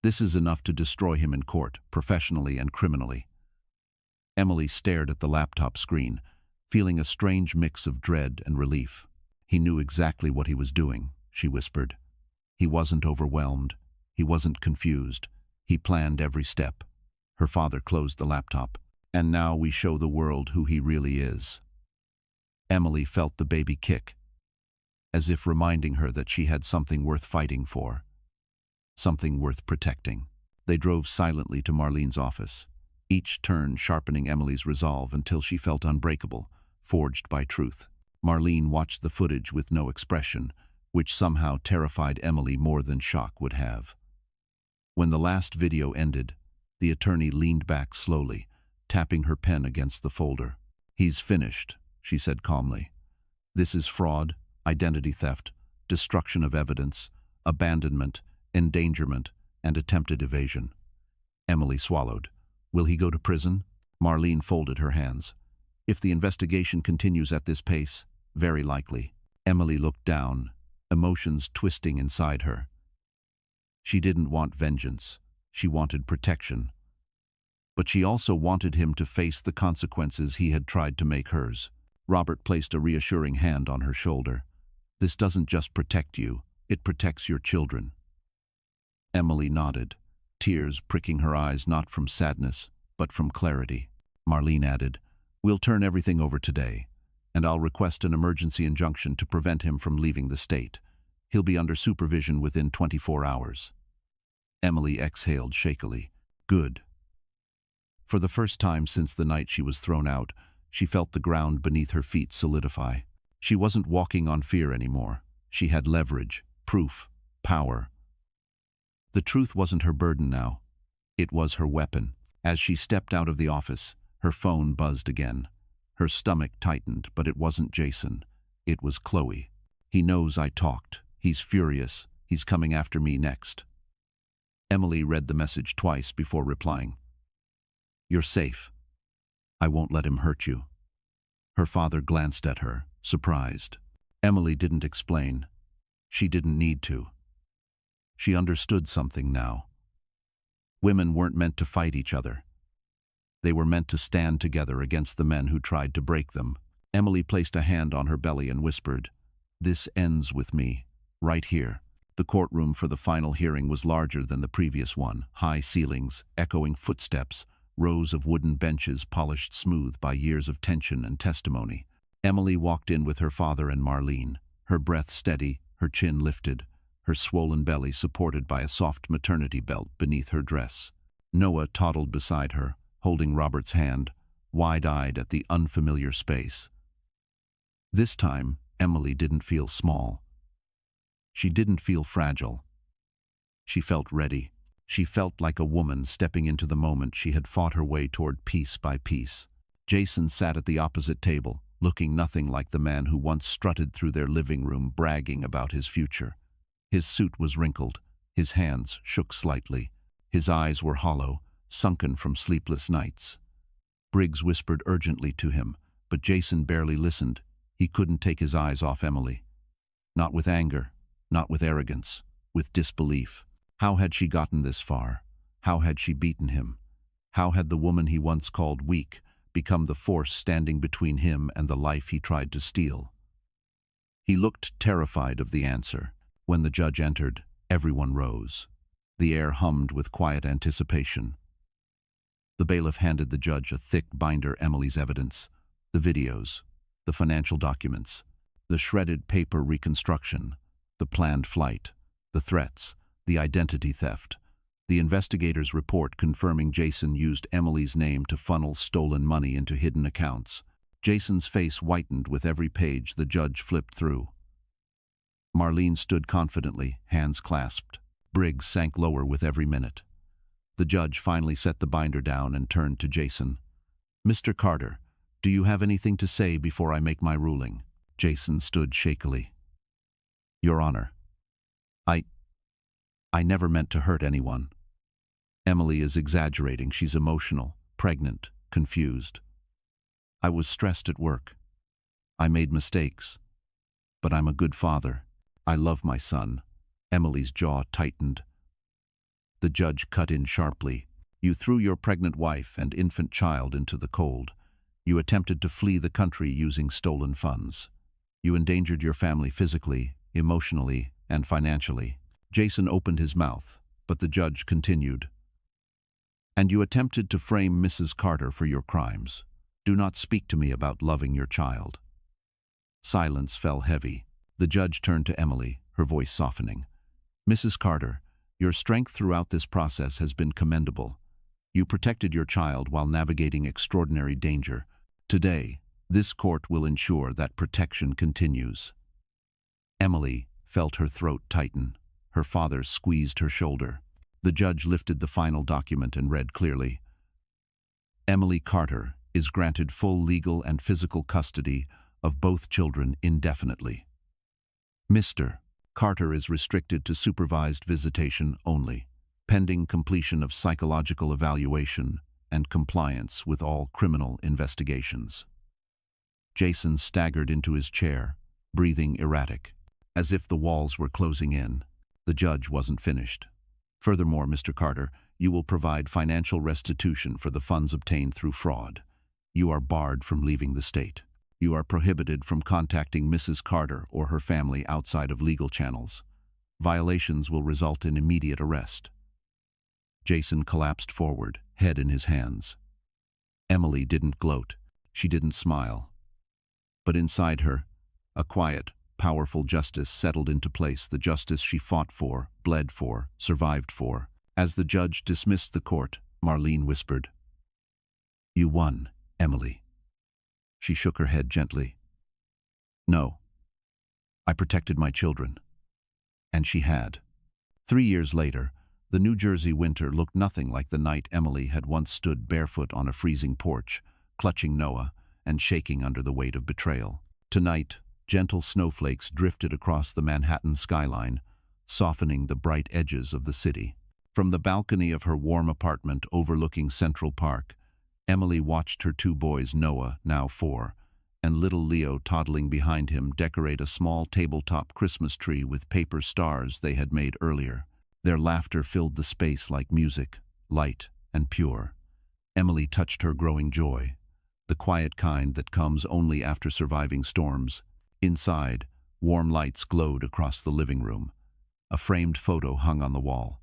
This is enough to destroy him in court, professionally and criminally. Emily stared at the laptop screen, feeling a strange mix of dread and relief. He knew exactly what he was doing, she whispered. He wasn't overwhelmed. He wasn't confused. He planned every step. Her father closed the laptop. And now we show the world who he really is. Emily felt the baby kick, as if reminding her that she had something worth fighting for, something worth protecting. They drove silently to Marlene's office, each turn sharpening Emily's resolve until she felt unbreakable, forged by truth. Marlene watched the footage with no expression, which somehow terrified Emily more than shock would have. When the last video ended, the attorney leaned back slowly, tapping her pen against the folder. He's finished, she said calmly. This is fraud, identity theft, destruction of evidence, abandonment, endangerment, and attempted evasion. Emily swallowed. Will he go to prison? Marlene folded her hands. If the investigation continues at this pace, very likely. Emily looked down, emotions twisting inside her. She didn't want vengeance. She wanted protection. but she also wanted him to face the consequences he had tried to make hers. Robert placed a reassuring hand on her shoulder. "This doesn't just protect you, it protects your children." Emily nodded, tears pricking her eyes not from sadness, but from clarity. Marlene added, "We'll turn everything over today, and I'll request an emergency injunction to prevent him from leaving the state. He'll be under supervision within 24 hours. Emily exhaled shakily. Good. For the first time since the night she was thrown out, she felt the ground beneath her feet solidify. She wasn't walking on fear anymore. She had leverage, proof, power. The truth wasn't her burden now. It was her weapon. As she stepped out of the office, her phone buzzed again. Her stomach tightened, but it wasn't Jason. It was Chloe. "He knows I talked. He's furious. He's coming after me next." Emily read the message twice before replying. "You're safe. I won't let him hurt you." Her father glanced at her, surprised. Emily didn't explain. She didn't need to. She understood something now. Women weren't meant to fight each other. They were meant to stand together against the men who tried to break them. Emily placed a hand on her belly and whispered, "This ends with me, right here." The courtroom for the final hearing was larger than the previous one. High ceilings, echoing footsteps, rows of wooden benches polished smooth by years of tension and testimony. Emily walked in with her father and Marlene, her breath steady, her chin lifted, her swollen belly supported by a soft maternity belt beneath her dress. Noah toddled beside her, holding Robert's hand, wide-eyed at the unfamiliar space. This time, Emily didn't feel small. She didn't feel fragile. She felt ready. She felt like a woman stepping into the moment she had fought her way toward piece by piece. Jason sat at the opposite table, looking nothing like the man who once strutted through their living room bragging about his future. His suit was wrinkled, his hands shook slightly, his eyes were hollow, sunken from sleepless nights. Briggs whispered urgently to him, but Jason barely listened. He couldn't take his eyes off Emily. Not with anger, not with arrogance, with disbelief. How had she gotten this far? How had she beaten him? How had the woman he once called weak become the force standing between him and the life he tried to steal? He looked terrified of the answer. When the judge entered, everyone rose. The air hummed with quiet anticipation. The bailiff handed the judge a thick binder Emily's evidence, the videos, the financial documents, the shredded paper reconstruction, the planned flight, the threats, the identity theft, the investigator's report confirming Jason used Emily's name to funnel stolen money into hidden accounts. Jason's face whitened with every page the judge flipped through. Marlene stood confidently, hands clasped. Briggs sank lower with every minute. The judge finally set the binder down and turned to Jason. "Mr. Carter, do you have anything to say before I make my ruling?" Jason stood shakily. "Your Honor, I never meant to hurt anyone." Emily is exaggerating. She's emotional, pregnant, confused. "I was stressed at work. I made mistakes. But I'm a good father. I love my son." Emily's jaw tightened. The judge cut in sharply. "You threw your pregnant wife and infant child into the cold. You attempted to flee the country using stolen funds. You endangered your family physically, emotionally, and financially." Jason opened his mouth, but the judge continued. "And you attempted to frame Mrs. Carter for your crimes. Do not speak to me about loving your child." Silence fell heavy. The judge turned to Emily, her voice softening. "Mrs. Carter, your strength throughout this process has been commendable. You protected your child while navigating extraordinary danger. Today, this court will ensure that protection continues." Emily felt her throat tighten. Her father squeezed her shoulder. The judge lifted the final document and read clearly, "Emily Carter is granted full legal and physical custody of both children indefinitely. Mr. Carter is restricted to supervised visitation only, pending completion of psychological evaluation and compliance with all criminal investigations." Jason staggered into his chair, breathing erratic, as if the walls were closing in. The judge wasn't finished. "Furthermore, Mr. Carter, You will provide financial restitution for the funds obtained through fraud. You are barred from leaving the state. You are prohibited from contacting Mrs. Carter or her family outside of legal channels. Violations will result in immediate arrest. Jason collapsed forward, head in his hands. Emily didn't gloat. She didn't smile. But inside her, a quiet, powerful justice settled into place, the justice she fought for, bled for, survived for. As the judge dismissed the court, Marlene whispered, "You won, Emily." She shook her head gently. "No. I protected my children." And she had. 3 years later, the New Jersey winter looked nothing like the night Emily had once stood barefoot on a freezing porch, clutching Noah and shaking under the weight of betrayal. Tonight, gentle snowflakes drifted across the Manhattan skyline, softening the bright edges of the city. From the balcony of her warm apartment overlooking Central Park, Emily watched her 2 boys, Noah, now 4, and little Leo toddling behind him, decorate a small tabletop Christmas tree with paper stars they had made earlier. Their laughter filled the space like music, light and pure. Emily touched her growing joy, the quiet kind that comes only after surviving storms. Inside, warm lights glowed across the living room. A framed photo hung on the wall.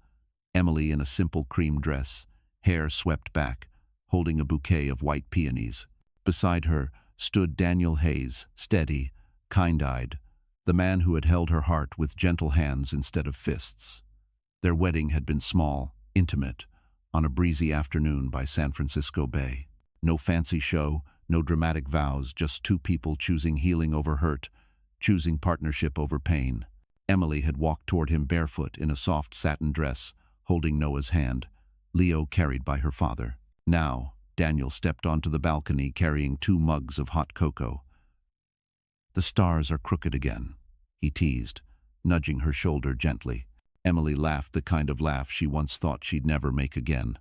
Emily in a simple cream dress, hair swept back, holding a bouquet of white peonies. Beside her stood Daniel Hayes, steady, kind-eyed, the man who had held her heart with gentle hands instead of fists. Their wedding had been small, intimate, on a breezy afternoon by San Francisco Bay. No fancy show, no dramatic vows, just 2 people choosing healing over hurt, choosing partnership over pain. Emily had walked toward him barefoot in a soft satin dress, holding Noah's hand, Leo carried by her father. Now, Daniel stepped onto the balcony carrying 2 mugs of hot cocoa. "The stars are crooked again," he teased, nudging her shoulder gently. Emily laughed the kind of laugh she once thought she'd never make again.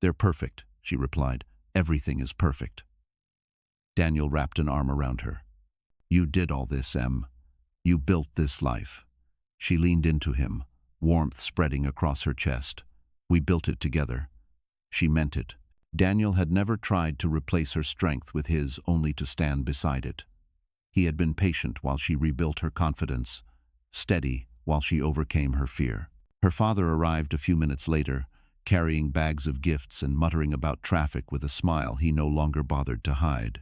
"They're perfect," she replied. "Everything is perfect." Daniel wrapped an arm around her. "You did all this, Em. You built this life." She leaned into him, warmth spreading across her chest. "We built it together." She meant it. Daniel had never tried to replace her strength with his, only to stand beside it. He had been patient while she rebuilt her confidence, steady while she overcame her fear. Her father arrived a few minutes later, carrying bags of gifts and muttering about traffic with a smile he no longer bothered to hide.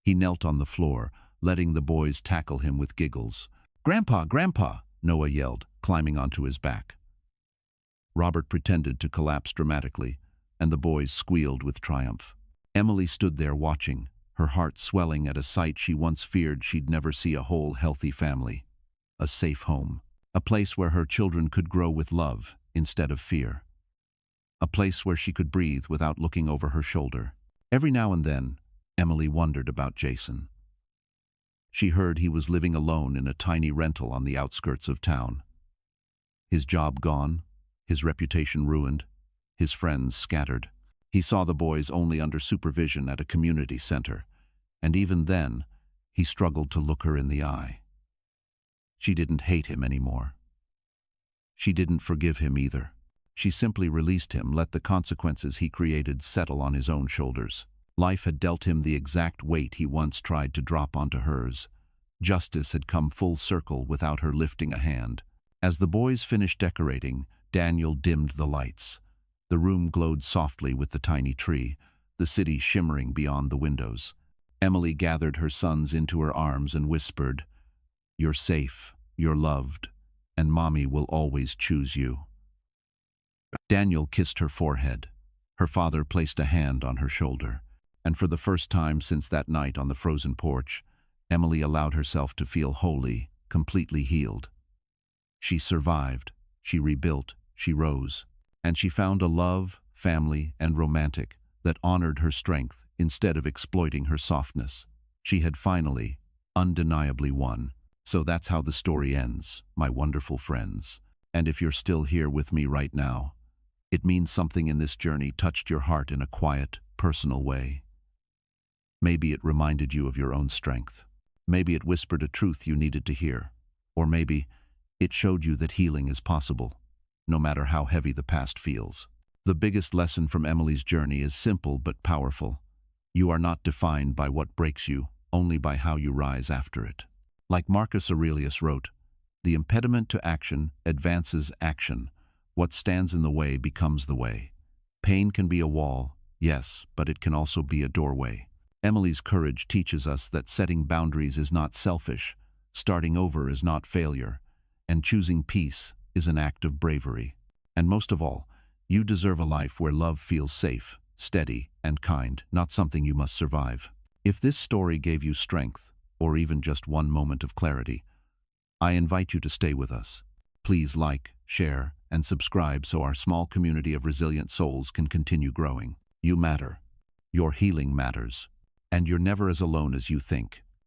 He knelt on the floor, letting the boys tackle him with giggles. "Grandpa, Grandpa!" Noah yelled, climbing onto his back. Robert pretended to collapse dramatically, and the boys squealed with triumph. Emily stood there watching, her heart swelling at a sight she once feared she'd never see: a whole, healthy family. A safe home. A place where her children could grow with love instead of fear. A place where she could breathe without looking over her shoulder. Every now and then, Emily wondered about Jason. She heard he was living alone in a tiny rental on the outskirts of town. His job gone, his reputation ruined, his friends scattered. He saw the boys only under supervision at a community center, and even then, he struggled to look her in the eye. She didn't hate him anymore. She didn't forgive him either. She simply released him, let the consequences he created settle on his own shoulders. Life had dealt him the exact weight he once tried to drop onto hers. Justice had come full circle without her lifting a hand. As the boys finished decorating, Daniel dimmed the lights. The room glowed softly with the tiny tree, the city shimmering beyond the windows. Emily gathered her sons into her arms and whispered, "You're safe, you're loved, and Mommy will always choose you." Daniel kissed her forehead. Her father placed a hand on her shoulder, and for the first time since that night on the frozen porch, Emily allowed herself to feel wholly, completely healed. She survived, she rebuilt, she rose, and she found a love, family, and romantic that honored her strength instead of exploiting her softness. She had finally, undeniably won. So that's how the story ends, my wonderful friends. And if you're still here with me right now, it means something in this journey touched your heart in a quiet, personal way. Maybe it reminded you of your own strength. Maybe it whispered a truth you needed to hear. Or maybe it showed you that healing is possible, no matter how heavy the past feels. The biggest lesson from Emily's journey is simple but powerful. You are not defined by what breaks you, only by how you rise after it. Like Marcus Aurelius wrote, "The impediment to action advances action. What stands in the way becomes the way." Pain can be a wall, yes, but it can also be a doorway. Emily's courage teaches us that setting boundaries is not selfish, starting over is not failure, and choosing peace is an act of bravery. And most of all, you deserve a life where love feels safe, steady, and kind, not something you must survive. If this story gave you strength, or even just one moment of clarity, I invite you to stay with us. Please like, share, and subscribe so our small community of resilient souls can continue growing. You matter. Your healing matters. And you're never as alone as you think.